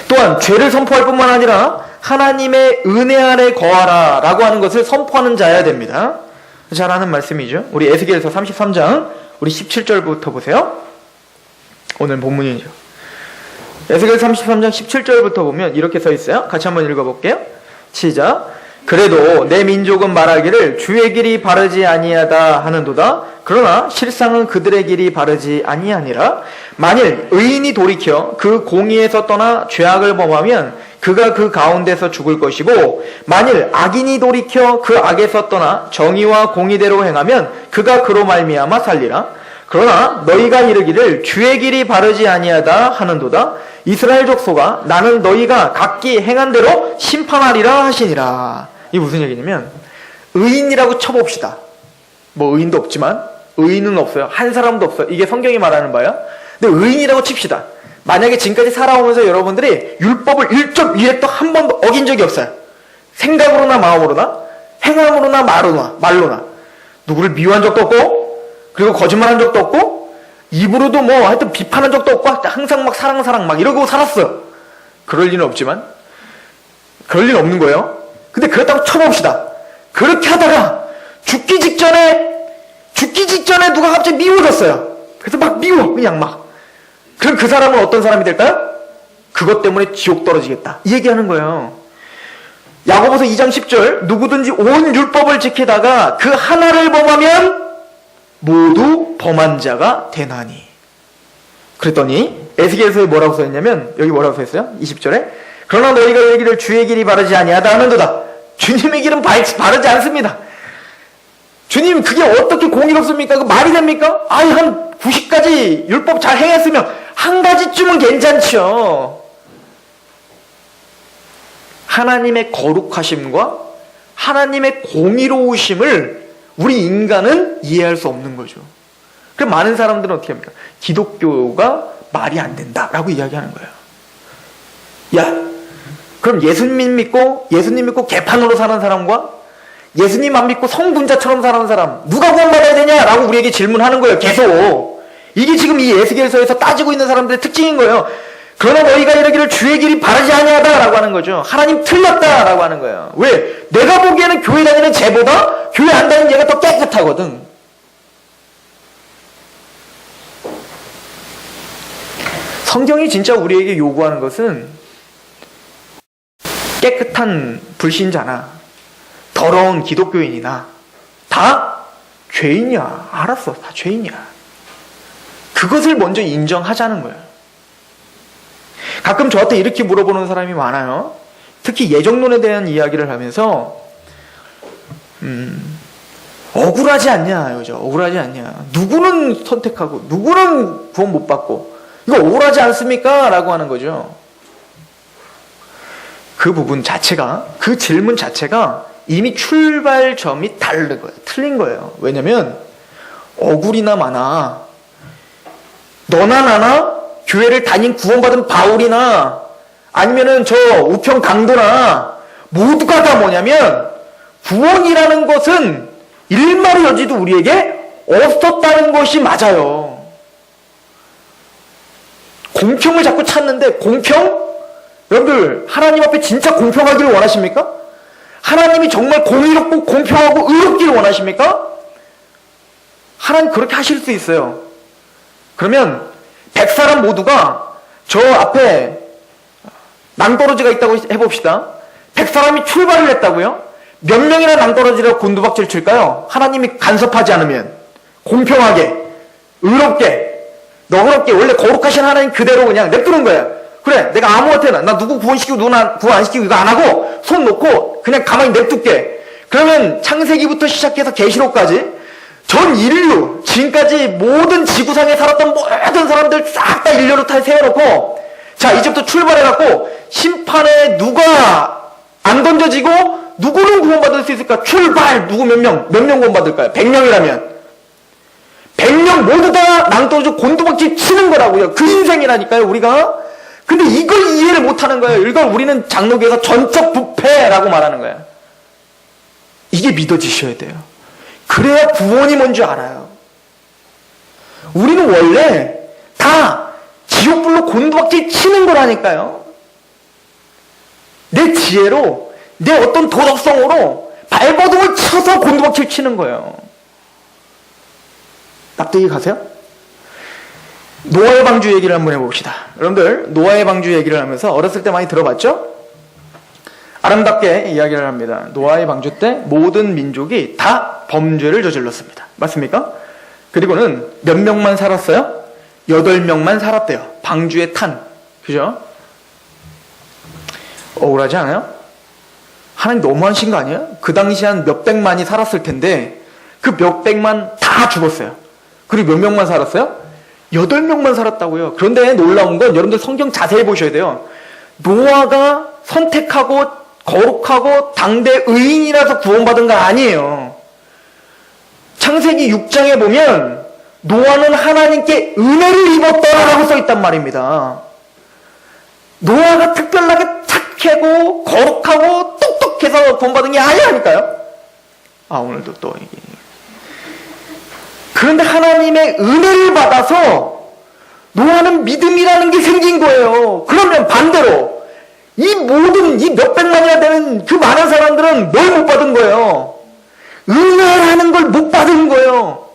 또한 죄를 선포할 뿐만 아니라 하나님의 은혜 아래 거하라 라고 하는 것을 선포하는 자여야 됩니다. 잘 아는 말씀이죠. 우리 에스겔서 33장 우리 17절부터 보세요. 오늘 본문이죠. 에스겔 33장 17절부터 보면 이렇게 써 있어요. 같이 한번 읽어볼게요. 시작. 그래도 내 민족은 말하기를 주의 길이 바르지 아니하다 하는도다. 그러나 실상은 그들의 길이 바르지 아니하니라. 만일 의인이 돌이켜 그 공의에서 떠나 죄악을 범하면 그가 그 가운데서 죽을 것이고, 만일 악인이 돌이켜 그 악에서 떠나 정의와 공의대로 행하면 그가 그로 말미암아 살리라. 그러나 너희가 이르기를 주의 길이 바르지 아니하다 하는도다. 이스라엘 족속아, 나는 너희가 각기 행한 대로 심판하리라 하시니라. 이게 무슨 얘기냐면, 의인이라고 쳐봅시다. 뭐 의인도 없지만 의인은 없어요. 한 사람도 없어요. 이게 성경이 말하는 바야. 근데 의인이라고 칩시다. 만약에 지금까지 살아오면서 여러분들이 율법을 1.1획도 한 번도 어긴 적이 없어요. 생각으로나 마음으로나 행함으로나 말로나 누구를 미워한 적도 없고, 그리고 거짓말한 적도 없고, 입으로도 뭐 하여튼 비판한 적도 없고, 항상 막 사랑 막 이러고 살았어요. 그럴 리는 없지만, 그럴 리는 없는 거예요. 근데 그렇다고 쳐봅시다. 그렇게 하다가 죽기 직전에 누가 갑자기 미워졌어요. 그래서 막 미워, 그냥 막. 그럼 그 사람은 어떤 사람이 될까요? 그것 때문에 지옥 떨어지겠다, 이 얘기하는 거예요. 야고보서 2장 10절. 누구든지 온 율법을 지키다가 그 하나를 범하면 모두 범한 자가 되나니. 그랬더니 에스겔서에 뭐라고 써있냐면, 여기 뭐라고 써있어요? 20절에 그러나 너희가 이르기를 주의 길이 바르지 아니하다 하는도다. 주님의 길은 바르지 않습니다. 주님, 그게 어떻게 공의롭습니까? 그 말이 됩니까? 아니, 한 90가지 율법 잘 행했으면 한 가지쯤은 괜찮죠. 하나님의 거룩하심과 하나님의 공의로우심을 우리 인간은 이해할 수 없는 거죠. 그럼 많은 사람들은 어떻게 합니까? 기독교가 말이 안 된다라고 이야기하는 거예요. 야, 그럼 예수님 믿고 개판으로 사는 사람과 예수님 안 믿고 성분자처럼 사는 사람 누가 구원받아야 되냐라고 우리에게 질문하는 거예요. 계속. 이게 지금 이 에스겔서에서 따지고 있는 사람들의 특징인 거예요. 그러나 너희가 이르기를 주의 길이 바르지 아니하다라고 하는 거죠. 하나님 틀렸다라고 하는 거예요. 왜? 내가 보기에는 교회 다니는 쟤보다 교회 안 다니는 얘가 더 깨끗하거든. 성경이 진짜 우리에게 요구하는 것은 깨끗한 불신자나 더러운 기독교인이나 다 죄인이야. 알았어. 다 죄인이야. 그것을 먼저 인정하자는 거예요. 가끔 저한테 이렇게 물어보는 사람이 많아요. 특히 예정론에 대한 이야기를 하면서 억울하지 않냐 이거죠. 억울하지 않냐. 누구는 선택하고 누구는 구원 못 받고 이거 억울하지 않습니까? 라고 하는 거죠. 그 부분 자체가, 그 질문 자체가 이미 출발점이 다른 거예요. 틀린 거예요. 왜냐면 억울이나 마나 너나 나나 교회를 다닌 구원받은 바울이나 아니면은 저 우평 강도나 모두가 다 뭐냐면 구원이라는 것은 일말의 여지도 우리에게 없었다는 것이 맞아요. 공평을 자꾸 찾는데 공평? 여러분들 하나님 앞에 진짜 공평하기를 원하십니까? 하나님이 정말 공의롭고 공평하고 의롭기를 원하십니까? 하나님 그렇게 하실 수 있어요. 그러면 100사람 모두가 저 앞에 낭떠러지가 있다고 해봅시다. 100사람이 출발을 했다고요? 몇 명이나 낭떠러지를 곤두박질 칠까요? 하나님이 간섭하지 않으면 공평하게 의롭게 너그럽게 원래 거룩하신 하나님 그대로 그냥 냅두는 거예요. 그래 내가 아무한테나 나 누구 구원시키고 누구 구원 안 시키고 이거 안 하고 손 놓고 그냥 가만히 냅둘게. 그러면 창세기부터 시작해서 계시록까지 전 인류 지금까지 모든 지구상에 살았던 모든 사람들 싹 다 일렬로 다 세워놓고 자 이제부터 출발해갖고 심판에 누가 안 던져지고 누구는 구원받을 수 있을까? 출발! 누구 몇 명 구원받을까요? 100명이라면 100명 모두 다 낭떠러지 곤두박질 치는 거라고요. 그 인생이라니까요 우리가. 근데 이걸 이해를 못하는 거예요. 이걸 우리는 장로교에서 전적 부패라고 말하는 거예요. 이게 믿어지셔야 돼요. 그래야 구원이 뭔지 알아요. 우리는 원래 다 지옥불로 곤두박질 치는 거라니까요. 내 지혜로 내 어떤 도덕성으로 발버둥을 쳐서 곤두박질 치는 거예요. 납득이 가세요? 노아의 방주 얘기를 한번 해봅시다. 여러분들 노아의 방주 얘기를 하면서 어렸을 때 많이 들어봤죠? 아름답게 이야기를 합니다. 노아의 방주 때 모든 민족이 다 범죄를 저질렀습니다. 맞습니까? 그리고는 몇 명만 살았어요? 8명만 살았대요. 방주에 탄. 그죠? 억울하지 않아요? 하나님 너무하신 거 아니에요? 그 당시 한 몇백만이 살았을 텐데 그 몇백만 다 죽었어요. 그리고 몇 명만 살았어요? 8명만 살았다고요. 그런데 놀라운 건 여러분들 성경 자세히 보셔야 돼요. 노아가 선택하고 거룩하고 당대 의인이라서 구원받은 거 아니에요. 창세기 6장에 보면 노아는 하나님께 은혜를 입었더라라고 써있단 말입니다. 노아가 특별하게 착하고 거룩하고 똑똑해서 구원받은 게 아니라니까요. 오늘도 또 이게. 그런데 하나님의 은혜를 받아서 노아는 믿음이라는 게 생긴 거예요. 그러면 반대로 이 모든 이 몇백만이나 되는 그 많은 사람들은 뭘 못 받은 거예요? 은혜라는 걸 못 받은 거예요.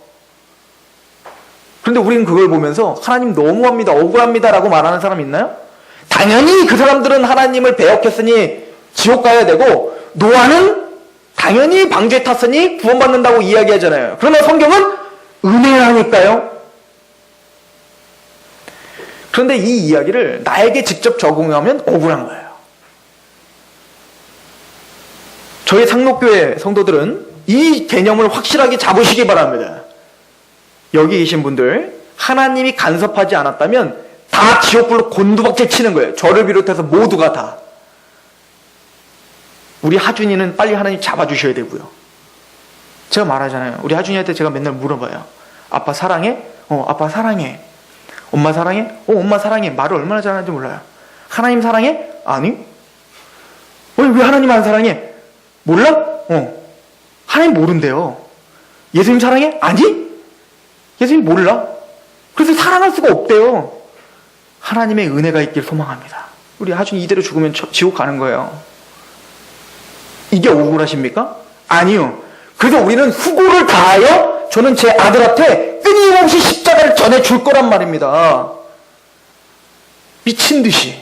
그런데 우리는 그걸 보면서 하나님 너무합니다, 억울합니다 라고 말하는 사람 있나요? 당연히 그 사람들은 하나님을 배역했으니 지옥 가야 되고 노아는 당연히 방주에 탔으니 구원받는다고 이야기하잖아요. 그러나 성경은 은혜라니까요. 그런데 이 이야기를 나에게 직접 적용하면 억울한 거예요. 저희 상록교회 성도들은 이 개념을 확실하게 잡으시기 바랍니다. 여기 계신 분들 하나님이 간섭하지 않았다면 다 지옥불로 곤두박질 치는 거예요. 저를 비롯해서 모두가 다. 우리 하준이는 빨리 하나님 잡아주셔야 되고요. 제가 말하잖아요. 우리 하준이한테 제가 맨날 물어봐요. 아빠 사랑해? 아빠 사랑해. 엄마 사랑해? 엄마 사랑해. 말을 얼마나 잘하는지 몰라요. 하나님 사랑해? 아니. 왜 하나님 안 사랑해? 몰라? 하나님 모른대요. 예수님 사랑해? 아니? 예수님 몰라. 그래서 사랑할 수가 없대요. 하나님의 은혜가 있길 소망합니다. 우리 하중이 이대로 죽으면 지옥 가는 거예요. 이게 억울하십니까? 아니요. 그래서 우리는 수고를 다하여 저는 제 아들한테 끊임없이 십자가를 전해줄 거란 말입니다. 미친 듯이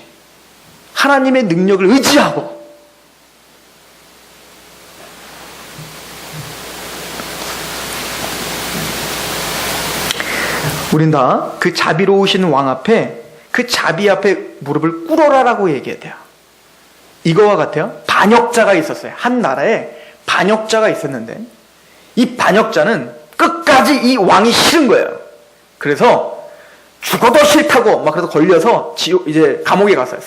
하나님의 능력을 의지하고. 우린 다 그 자비로우신 왕 앞에, 그 자비 앞에 무릎을 꿇어라라고 얘기해야 돼요. 이거와 같아요. 반역자가 있었어요. 한 나라에 반역자가 있었는데 이 반역자는 끝까지 이 왕이 싫은 거예요. 그래서 죽어도 싫다고 막 그래서 걸려서 이제 감옥에 갔어요.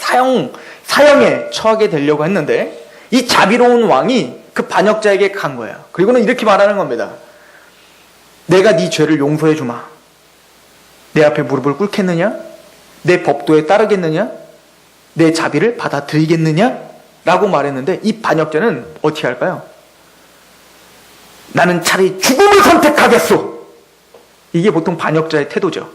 사형에 처하게 되려고 했는데 이 자비로운 왕이 그 반역자에게 간 거예요. 그리고는 이렇게 말하는 겁니다. 내가 네 죄를 용서해 주마. 내 앞에 무릎을 꿇겠느냐? 내 법도에 따르겠느냐? 내 자비를 받아들이겠느냐? 라고 말했는데 이 반역자는 어떻게 할까요? 나는 차라리 죽음을 선택하겠소. 이게 보통 반역자의 태도죠.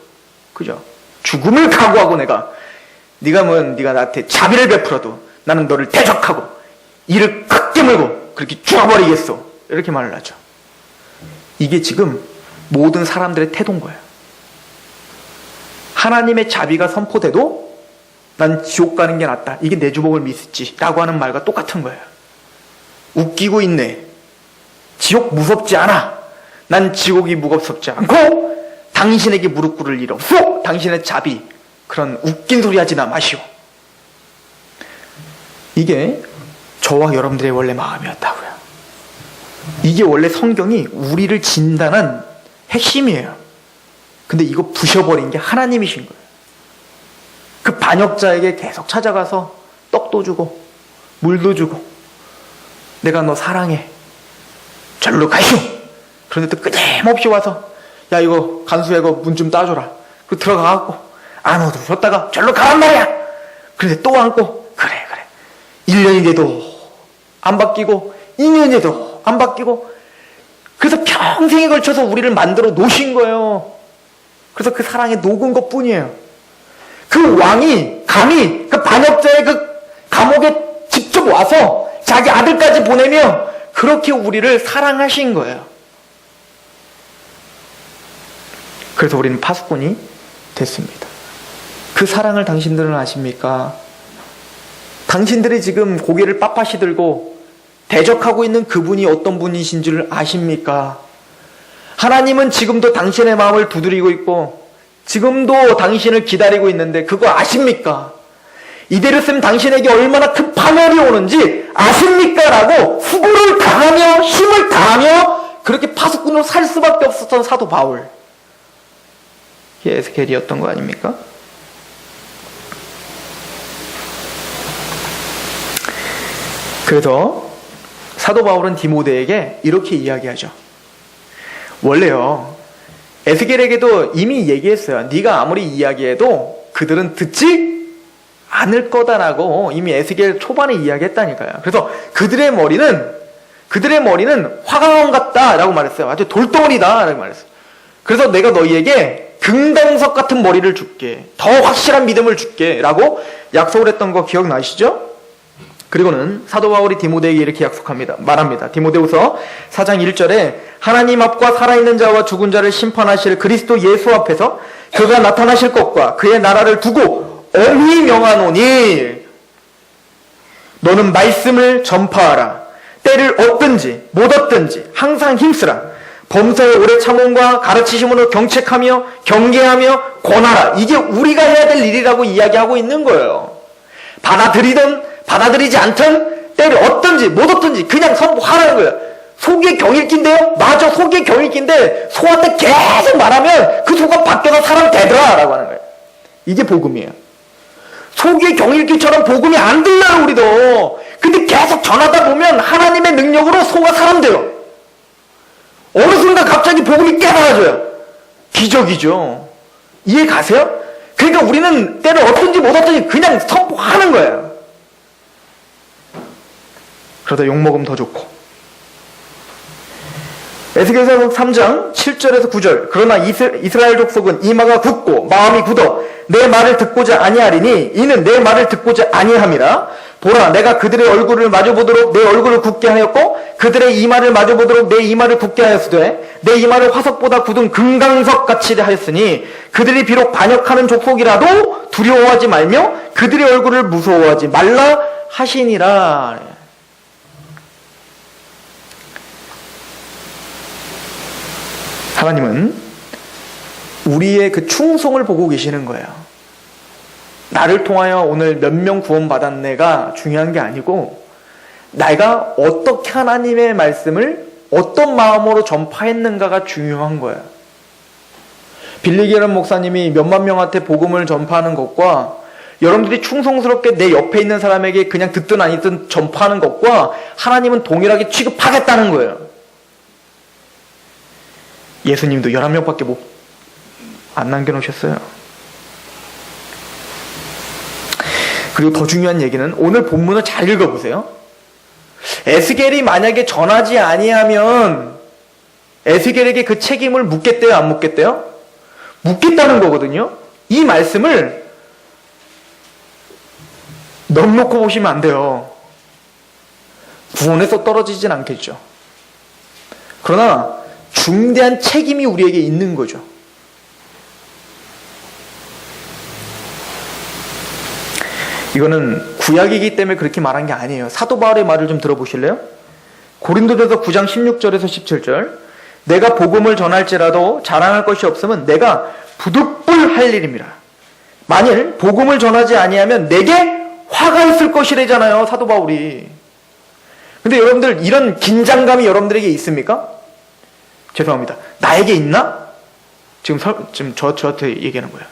그죠? 죽음을 각오하고 네가 나한테 자비를 베풀어도 나는 너를 대적하고 이를 크게 물고 그렇게 죽어버리겠소. 이렇게 말을 하죠. 이게 지금 모든 사람들의 태도인 거예요. 하나님의 자비가 선포돼도 난 지옥 가는 게 낫다. 이게 내 주먹을 믿지 라고 하는 말과 똑같은 거예요. 웃기고 있네. 지옥 무섭지 않아. 난 지옥이 무겁지 않고 당신에게 무릎 꿇을 일 없소. 당신의 자비. 그런 웃긴 소리 하지 마시오. 이게 저와 여러분들의 원래 마음이었다고요. 이게 원래 성경이 우리를 진단한 핵심이에요. 근데 이거 부셔버린 게 하나님이신 거예요. 그 반역자에게 계속 찾아가서 떡도 주고 물도 주고 내가 너 사랑해. 절로 가시오. 그런데 또 끊임없이 와서 야 이거 간수해고 문 좀 따줘라. 그리고 들어가갖고 안 얻어줬다가 절로 가란 말이야. 그런데 또 안고 그래 1년이 돼도 안 바뀌고 2년이 돼도 안 바뀌고 그래서 평생에 걸쳐서 우리를 만들어 놓으신 거예요. 그래서 그 사랑에 녹은 것 뿐이에요. 그 왕이 감히 그 반역자의 그 감옥에 직접 와서 자기 아들까지 보내며 그렇게 우리를 사랑하신 거예요. 그래서 우리는 파수꾼이 됐습니다. 그 사랑을 당신들은 아십니까? 당신들이 지금 고개를 빳빳이 들고 대적하고 있는 그분이 어떤 분이신 줄 아십니까? 하나님은 지금도 당신의 마음을 두드리고 있고 지금도 당신을 기다리고 있는데 그거 아십니까? 이대로 있으면 당신에게 얼마나 큰 파멸이 오는지 아십니까? 라고 수고를 다하며 힘을 다하며 그렇게 파수꾼으로 살 수밖에 없었던 사도 바울. 이게 에스겔이었던 거 아닙니까? 그래서 사도 바울은 디모데에게 이렇게 이야기하죠. 원래요, 에스겔에게도 이미 얘기했어요. 네가 아무리 이야기해도 그들은 듣지 않을 거다라고 이미 에스겔 초반에 이야기했다니까요. 그래서 그들의 머리는 화강암 같다라고 말했어요. 아주 돌덩어리다라고 말했어요. 그래서 내가 너희에게 금강석 같은 머리를 줄게. 더 확실한 믿음을 줄게 라고 약속을 했던 거 기억나시죠? 그리고는 사도 바울이 디모데에게 이렇게 말합니다. 디모데후서 4장 1절에 하나님 앞과 살아있는 자와 죽은 자를 심판하실 그리스도 예수 앞에서 그가 나타나실 것과 그의 나라를 두고 엄히 명하노니 너는 말씀을 전파하라. 때를 얻든지 못 얻든지 항상 힘쓰라. 범사의 오래 참음과 가르치심으로 경책하며 경계하며 권하라. 이게 우리가 해야 될 일이라고 이야기하고 있는 거예요. 받아들이든 받아들이지 않든 때를 얻든지 못 얻든지 그냥 선포하라는 거예요. 속의 경읽기인데요? 맞아, 속의 경읽기인데 소한테 계속 말하면 그 소가 바뀌어서 사람 되더라 라고 하는 거예요. 이게 복음이에요. 속의 경읽기처럼 복음이 안 들려요, 우리도. 근데 계속 전하다 보면 하나님의 능력으로 소가 사람 돼요. 어느 순간 갑자기 복음이 깨달아져요. 기적이죠. 이해 가세요? 그러니까 우리는 때를 얻든지 못 얻든지 그냥 선포하는 거예요. 그러다 욕먹으면 더 좋고. 에스겔서 3장 7절에서 9절. 그러나 이스라엘 족속은 이마가 굳고 마음이 굳어 내 말을 듣고자 아니하리니 이는 내 말을 듣고자 아니함이라. 보라, 내가 그들의 얼굴을 마주보도록 내 얼굴을 굳게 하였고 그들의 이마를 마주보도록 내 이마를 굳게 하였으되 내 이마를 화석보다 굳은 금강석 같이 하였으니 그들이 비록 반역하는 족속이라도 두려워하지 말며 그들의 얼굴을 무서워하지 말라 하시니라. 하나님은 우리의 그 충성을 보고 계시는 거예요. 나를 통하여 오늘 몇 명 구원받았네가 중요한 게 아니고 내가 어떻게 하나님의 말씀을 어떤 마음으로 전파했는가가 중요한 거예요. 빌리 그레이엄 목사님이 몇만 명한테 복음을 전파하는 것과 여러분들이 충성스럽게 내 옆에 있는 사람에게 그냥 듣든 아니든 전파하는 것과 하나님은 동일하게 취급하겠다는 거예요. 예수님도 11명밖에 안 남겨놓으셨어요. 그리고 더 중요한 얘기는 오늘 본문을 잘 읽어보세요. 에스겔이 만약에 전하지 아니하면 에스겔에게 그 책임을 묻겠대요, 안 묻겠대요? 묻겠다는 거거든요. 이 말씀을 넉넉히 보시면 안 돼요. 구원에서 떨어지진 않겠죠. 그러나 중대한 책임이 우리에게 있는 거죠. 이거는 구약이기 때문에 그렇게 말한 게 아니에요. 사도 바울의 말을 좀 들어보실래요? 고린도전서 9장 16절에서 17절. 내가 복음을 전할지라도 자랑할 것이 없으면 내가 부득불할 일입니다. 만일 복음을 전하지 아니하면 내게 화가 있을 것이래잖아요, 사도 바울이. 근데 여러분들 이런 긴장감이 여러분들에게 있습니까? 죄송합니다. 나에게 있나? 지금 저한테 얘기하는 거예요.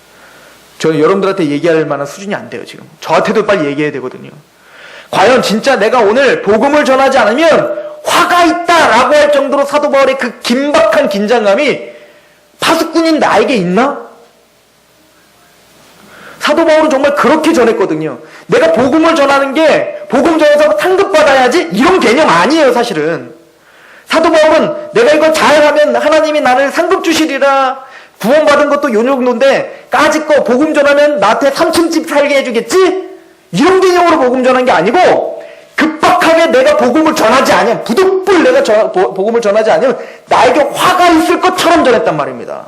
저는 여러분들한테 얘기할 만한 수준이 안 돼요, 지금. 저한테도 빨리 얘기해야 되거든요. 과연 진짜 내가 오늘 복음을 전하지 않으면 화가 있다라고 할 정도로 사도 바울의 그 긴박한 긴장감이 파수꾼인 나에게 있나? 사도 바울은 정말 그렇게 전했거든요. 내가 복음을 전하는 게 복음 전해서 상급받아야지 이런 개념 아니에요, 사실은. 사도 바울은 내가 이걸 잘하면 하나님이 나를 상급 주시리라, 구원받은 것도 요 정도인데 까짓 거 복음 전하면 나한테 3층 집 살게 해주겠지? 이런 개념으로 복음 전한 게 아니고 급박하게 내가 복음을 전하지 않으면, 부득불 내가 복음을 전하지 않으면 나에게 화가 있을 것처럼 전했단 말입니다.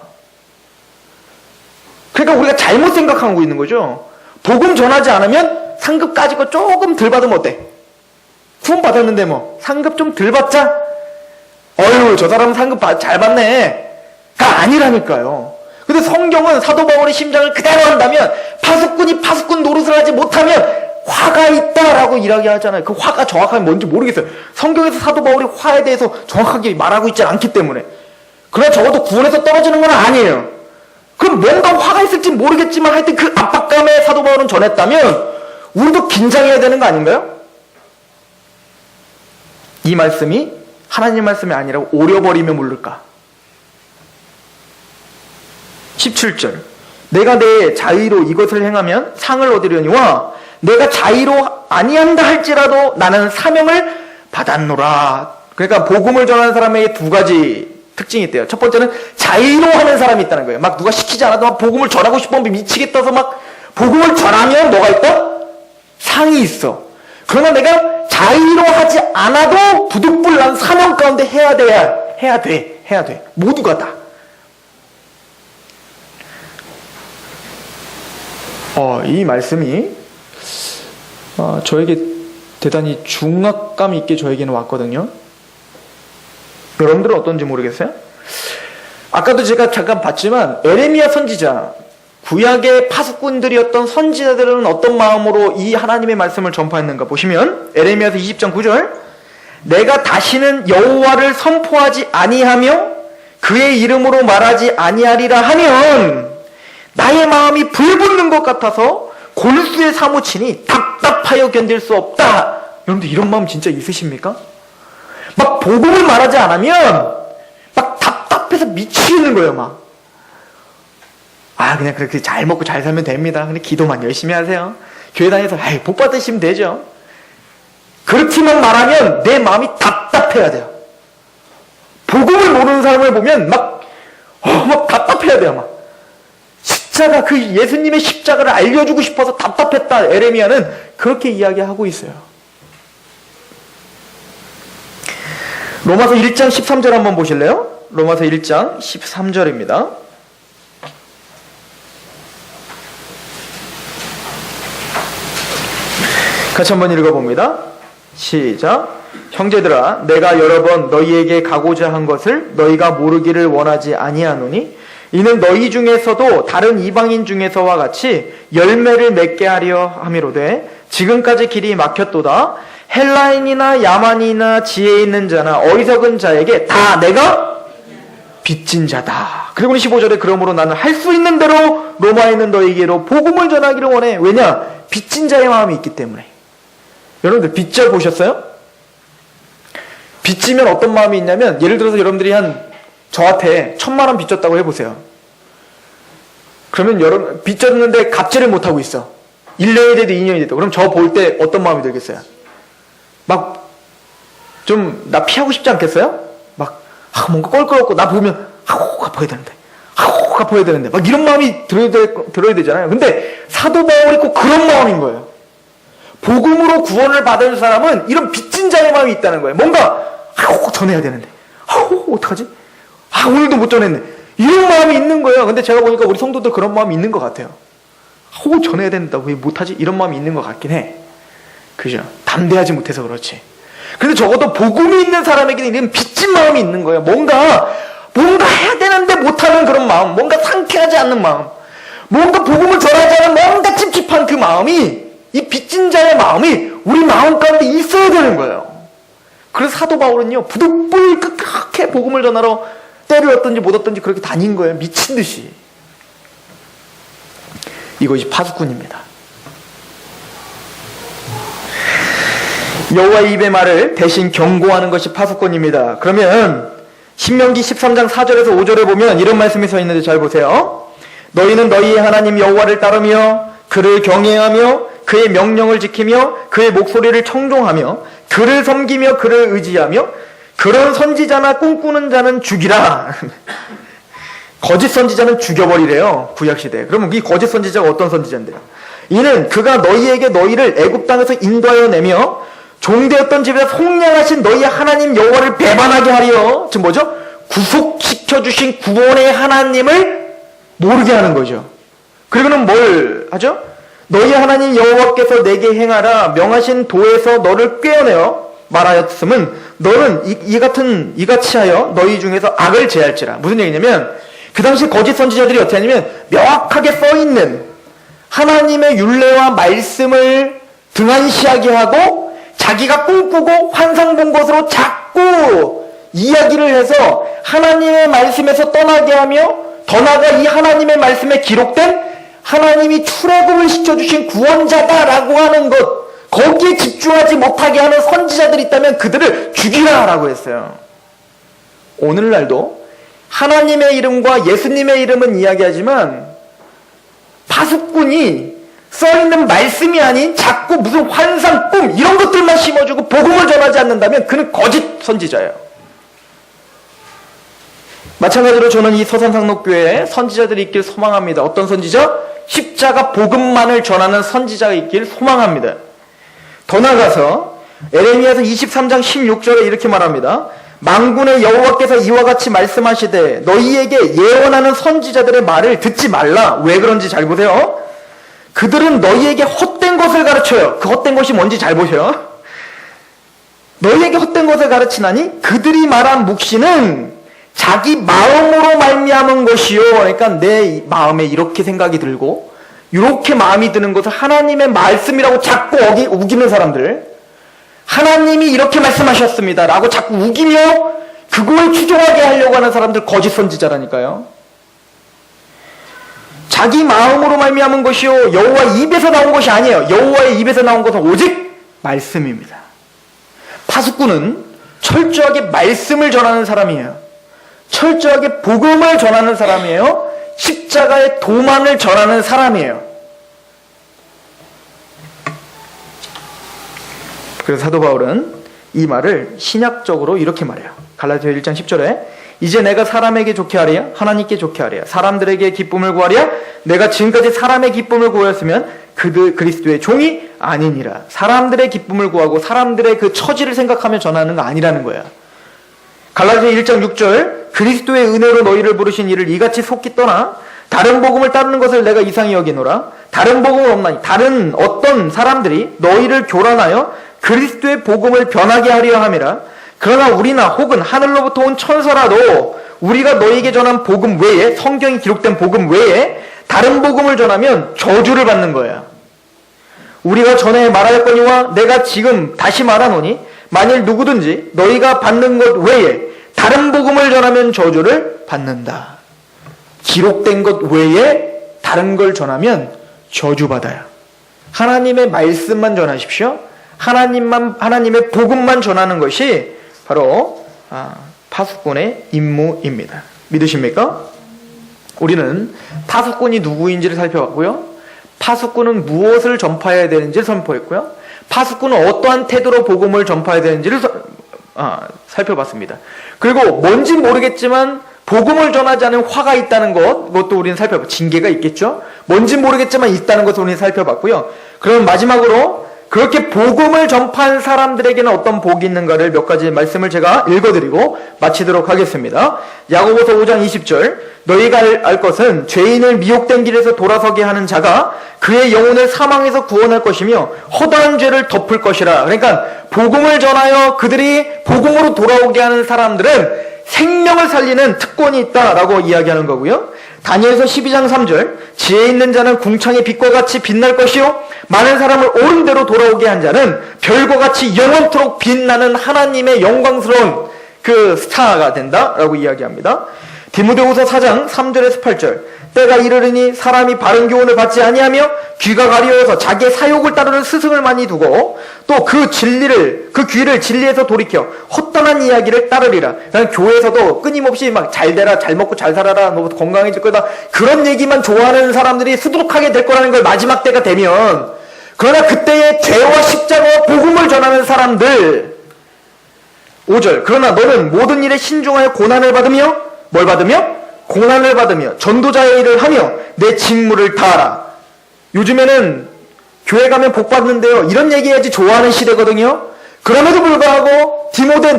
그러니까 우리가 잘못 생각하고 있는 거죠. 복음 전하지 않으면 상급 까짓 거 조금 덜 받으면 어때? 구원 받았는데 뭐 상급 좀 덜 받자? 어휴, 저 사람은 상급 잘 받네 가 아니라니까요. 근데 성경은 사도 바울의 심장을 그대로 한다면 파수꾼이 파수꾼 노릇을 하지 못하면 화가 있다라고 이야기하잖아요. 그 화가 정확하게 뭔지 모르겠어요. 성경에서 사도 바울이 화에 대해서 정확하게 말하고 있지 않기 때문에. 그러나 적어도 구원에서 떨어지는 건 아니에요. 그럼 뭔가 화가 있을지 모르겠지만 하여튼 그 압박감에 사도 바울은 전했다면 우리도 긴장해야 되는 거 아닌가요? 이 말씀이 하나님 말씀이 아니라고 오려버리면 모를까. 17절. 내가 내 자의로 이것을 행하면 상을 얻으려니와 내가 자의로 아니한다 할지라도 나는 사명을 받았노라. 그러니까 복음을 전하는 사람에게 두 가지 특징이 있대요. 첫 번째는 자의로 하는 사람이 있다는 거예요. 막 누가 시키지 않아도 막 복음을 전하고 싶으면 미치겠다서 막 복음을 전하면 뭐가 있다? 상이 있어. 그러나 내가 자의로 하지 않아도 부득불난 사명 가운데 해야 돼. 모두가 다. 이 말씀이 저에게 대단히 중압감 있게 저에게는 왔거든요. 여러분들은 어떤지 모르겠어요? 아까도 제가 잠깐 봤지만 에레미야 선지자, 구약의 파수꾼들이었던 선지자들은 어떤 마음으로 이 하나님의 말씀을 전파했는가 보시면 에레미야서 20장 9절. 내가 다시는 여호와를 선포하지 아니하며 그의 이름으로 말하지 아니하리라 하면 나의 마음이 불붙는 것 같아서 골수에 사무치니 답답하여 견딜 수 없다. 여러분들 이런 마음 진짜 있으십니까? 막 복음을 말하지 않으면 막 답답해서 미치겠는 거예요. 막 그냥 그렇게 잘 먹고 잘 살면 됩니다. 근데 기도만 열심히 하세요. 교회 다녀서 복 받으시면 되죠. 그렇게만 말하면 내 마음이 답답해야 돼요. 복음을 모르는 사람을 보면 막 답답해야 돼요. 막 십자가, 그 예수님의 십자가를 알려주고 싶어서 답답했다. 에레미야는 그렇게 이야기하고 있어요. 로마서 1장 13절 한번 보실래요? 로마서 1장 13절입니다. 같이 한번 읽어봅니다. 시작. 형제들아, 내가 여러 번 너희에게 가고자 한 것을 너희가 모르기를 원하지 아니하노니 이는 너희 중에서도 다른 이방인 중에서와 같이 열매를 맺게 하려 함이로되 지금까지 길이 막혔도다. 헬라인이나 야만이나 지혜 있는 자나 어리석은 자에게 다 내가 빚진 자다. 그리고 15절에 그러므로 나는 할 수 있는 대로 로마에 있는 너희에게로 복음을 전하기를 원해. 왜냐? 빚진 자의 마음이 있기 때문에. 여러분들 빚자 보셨어요? 빚지면 어떤 마음이 있냐면, 예를 들어서 여러분들이 저한테 1,000만 원 빚졌다고 해보세요. 그러면 여러분 빚졌는데 갚지를 못하고 있어. 1년이 돼도 2년이 돼도. 그럼 저 볼 때 어떤 마음이 들겠어요? 막 좀 나 피하고 싶지 않겠어요? 막 뭔가 껄끄럽고 나 보면 갚아야 되는데 갚아야 되는데 막 이런 마음이 들어야 되잖아요. 근데 사도 바울이 꼭 그런 마음인 거예요. 복음으로 구원을 받은 사람은 이런 빚진 자의 마음이 있다는 거예요. 뭔가 전해야 되는데 어떡하지? 오늘도 못 전했네. 이런 마음이 있는 거예요. 근데 제가 보니까 우리 성도들 그런 마음이 있는 것 같아요. 전해야 된다. 왜 못하지? 이런 마음이 있는 것 같긴 해. 그죠? 담대하지 못해서 그렇지. 근데 적어도 복음이 있는 사람에게는 이런 빚진 마음이 있는 거예요. 뭔가 해야 되는데 못하는 그런 마음, 뭔가 상쾌하지 않는 마음, 뭔가 복음을 전하지 않은 뭔가 찝찝한 그 마음이, 이 빚진 자의 마음이 우리 마음 가운데 있어야 되는 거예요. 그래서 사도 바울은요, 부득불 그렇게 복음을 전하러 때를 얻든지 못 얻든지 그렇게 다닌 거예요. 미친 듯이. 이것이 파수꾼입니다. 여호와의 입의 말을 대신 경고하는 것이 파수꾼입니다. 그러면 신명기 13장 4절에서 5절에 보면 이런 말씀이 서 있는데 잘 보세요. 너희는 너희의 하나님 여호와를 따르며 그를 경외하며 그의 명령을 지키며 그의 목소리를 청종하며 그를 섬기며 그를 의지하며 그런 선지자나 꿈꾸는 자는 죽이라. 거짓 선지자는 죽여버리래요. 구약시대에. 그러면 이 거짓 선지자가 어떤 선지자인데요? 이는 그가 너희에게 너희를 애굽 땅에서 인도하여 내며 종되었던 집에서 속량하신 너희의 하나님 여호와를 배반하게 하려. 지금 뭐죠? 구속시켜주신 구원의 하나님을 모르게 하는 거죠. 그리고는 뭘 하죠? 너희 하나님 여호와께서 내게 행하라 명하신 도에서 너를 꿰어내어 말하였음은 너는 이같이 하여 너희 중에서 악을 제할지라. 무슨 얘기냐면 그 당시 거짓 선지자들이 어떻게 하냐면 명확하게 써있는 하나님의 율례와 말씀을 등한시하게 하고 자기가 꿈꾸고 환상 본 것으로 자꾸 이야기를 해서 하나님의 말씀에서 떠나게 하며 더 나아가 이 하나님의 말씀에 기록된 하나님이 출애굽을 시켜주신 구원자다라고 하는 것, 거기에 집중하지 못하게 하는 선지자들이 있다면 그들을 죽이라 라고 했어요. 오늘날도 하나님의 이름과 예수님의 이름은 이야기하지만 파수꾼이 써있는 말씀이 아닌 자꾸 무슨 환상, 꿈 이런 것들만 심어주고 복음을 전하지 않는다면 그는 거짓 선지자예요. 마찬가지로 저는 이 서산상록교회에 선지자들이 있길 소망합니다. 어떤 선지자? 십자가 복음만을 전하는 선지자가 있길 소망합니다. 더 나아가서 에레미야서 23장 16절에 이렇게 말합니다. 만군의 여호와께서 이와 같이 말씀하시되 너희에게 예언하는 선지자들의 말을 듣지 말라. 왜 그런지 잘 보세요. 그들은 너희에게 헛된 것을 가르쳐요. 그 헛된 것이 뭔지 잘 보세요. 너희에게 헛된 것을 가르치나니 그들이 말한 묵시는 자기 마음으로 말미암은 것이요. 그러니까 내 마음에 이렇게 생각이 들고 이렇게 마음이 드는 것을 하나님의 말씀이라고 자꾸 우기는 사람들, 하나님이 이렇게 말씀하셨습니다 라고 자꾸 우기며 그거에 추종하게 하려고 하는 사람들 거짓 선지자라니까요. 자기 마음으로 말미암은 것이요 여호와 입에서 나온 것이 아니에요. 여호와의 입에서 나온 것은 오직 말씀입니다. 파수꾼은 철저하게 말씀을 전하는 사람이에요. 철저하게 복음을 전하는 사람이에요. 십자가의 도만을 전하는 사람이에요. 그래서 사도 바울은 이 말을 신약적으로 이렇게 말해요. 갈라디아 1장 10절에 이제 내가 사람에게 좋게 하랴 하나님께 좋게 하랴 사람들에게 기쁨을 구하랴 내가 지금까지 사람의 기쁨을 구하였으면 그리스도의 종이 아니니라. 사람들의 기쁨을 구하고 사람들의 그 처지를 생각하며 전하는 거 아니라는 거야. 갈라디아 1장 6절 그리스도의 은혜로 너희를 부르신 이를 이같이 속히 떠나 다른 복음을 따르는 것을 내가 이상히 여기노라. 다른 복음은 없나니 다른 어떤 사람들이 너희를 교란하여 그리스도의 복음을 변하게 하려 함이라. 그러나 우리나 혹은 하늘로부터 온 천사라도 우리가 너희에게 전한 복음 외에 성경이 기록된 복음 외에 다른 복음을 전하면 저주를 받는 거야. 우리가 전에 말하였거니와 내가 지금 다시 말하노니 만일 누구든지 너희가 받는 것 외에 다른 복음을 전하면 저주를 받는다. 기록된 것 외에 다른 걸 전하면 저주받아요. 하나님의 말씀만 전하십시오. 하나님의 복음만 전하는 것이 바로 파수꾼의 임무입니다. 믿으십니까? 우리는 파수꾼이 누구인지를 살펴봤고요. 파수꾼은 무엇을 전파해야 되는지를 선포했고요. 파수꾼은 어떠한 태도로 복음을 전파해야 되는지를 살펴봤습니다. 그리고 뭔지 모르겠지만 복음을 전하지 않은 화가 있다는 그것도 우리는 살펴봤고 징계가 있겠죠. 뭔지 모르겠지만 있다는 것을 우리는 살펴봤고요. 그럼 마지막으로 그렇게 복음을 전파한 사람들에게는 어떤 복이 있는가를 몇 가지 말씀을 제가 읽어드리고 마치도록 하겠습니다. 야고보서 5장 20절 너희가 알 것은 죄인을 미혹된 길에서 돌아서게 하는 자가 그의 영혼을 사망에서 구원할 것이며 허다한 죄를 덮을 것이라. 그러니까 복음을 전하여 그들이 복음으로 돌아오게 하는 사람들은 생명을 살리는 특권이 있다라고 이야기하는 거고요. 다니엘서 12장 3절 지혜 있는 자는 궁창의 빛과 같이 빛날 것이요 많은 사람을 옳은 대로 돌아오게 한 자는 별과 같이 영원토록 빛나는 하나님의 영광스러운 그 스타가 된다라고 이야기합니다. 디모데후서 4장 3절에서 8절 때가 이르르니 사람이 바른 교훈을 받지 아니하며 귀가 가려워서 자기의 사욕을 따르는 스승을 많이 두고 또 그 귀를 진리에서 돌이켜 헛단한 이야기를 따르리라. 교회에서도 끊임없이 막 잘 되라, 잘 먹고 잘 살아라, 너 건강해질 거다 그런 얘기만 좋아하는 사람들이 수두룩하게 될 거라는 걸 마지막 때가 되면, 그러나 그때의 죄와 십자가와 복음을 전하는 사람들 5절 그러나 너는 모든 일에 신중하여 고난을 받으며 뭘 받으며? 고난을 받으며 전도자의 일을 하며 내 직무를 다하라. 요즘에는 교회 가면 복 받는데요 이런 얘기해야지 좋아하는 시대거든요. 그럼에도 불구하고 디모데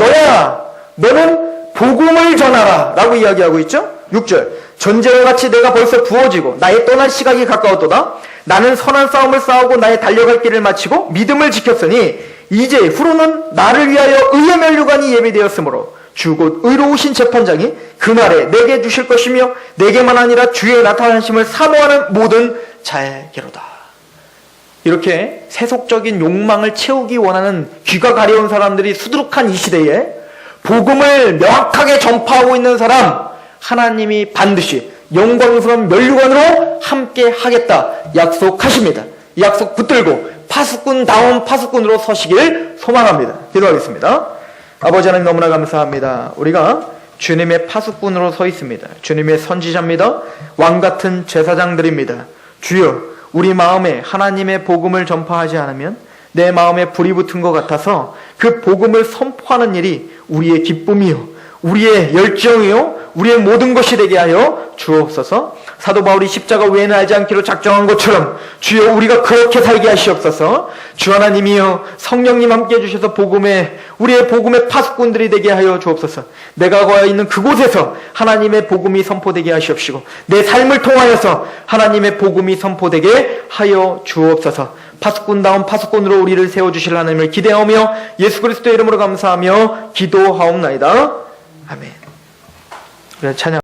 너는 복음을 전하라 라고 이야기하고 있죠. 6절 전쟁과 같이 내가 벌써 부어지고 나의 떠날 시각이 가까웠도다. 나는 선한 싸움을 싸우고 나의 달려갈 길을 마치고 믿음을 지켰으니 이제 후로는 나를 위하여 의의 면류관이 예비되었으므로 주 곧 의로우신 재판장이 그날에 내게 주실 것이며 내게만 아니라 주의 나타나심을 사모하는 모든 자에게로다. 이렇게 세속적인 욕망을 채우기 원하는 귀가 가려운 사람들이 수두룩한 이 시대에 복음을 명확하게 전파하고 있는 사람 하나님이 반드시 영광스러운 면류관으로 함께 하겠다 약속하십니다. 이 약속 붙들고 파수꾼다운 파수꾼으로 서시길 소망합니다. 기도하겠습니다. 아버지 하나님 너무나 감사합니다. 우리가 주님의 파수꾼으로 서 있습니다. 주님의 선지자입니다. 왕같은 제사장들입니다. 주여 우리 마음에 하나님의 복음을 전파하지 않으면 내 마음에 불이 붙은 것 같아서 그 복음을 선포하는 일이 우리의 기쁨이요 우리의 열정이요 우리의 모든 것이 되게 하여 주옵소서. 사도 바울이 십자가 외에는 알지 않기로 작정한 것처럼 주여 우리가 그렇게 살게 하시옵소서. 주 하나님이여 성령님 함께 해주셔서 우리의 복음의 파수꾼들이 되게 하여 주옵소서. 내가 거하 있는 그곳에서 하나님의 복음이 선포되게 하시옵시고 내 삶을 통하여서 하나님의 복음이 선포되게 하여 주옵소서. 파수꾼다운 파수꾼으로 우리를 세워주실 하나님을 기대하며 예수 그리스도의 이름으로 감사하며 기도하옵나이다. 아멘. 찬양.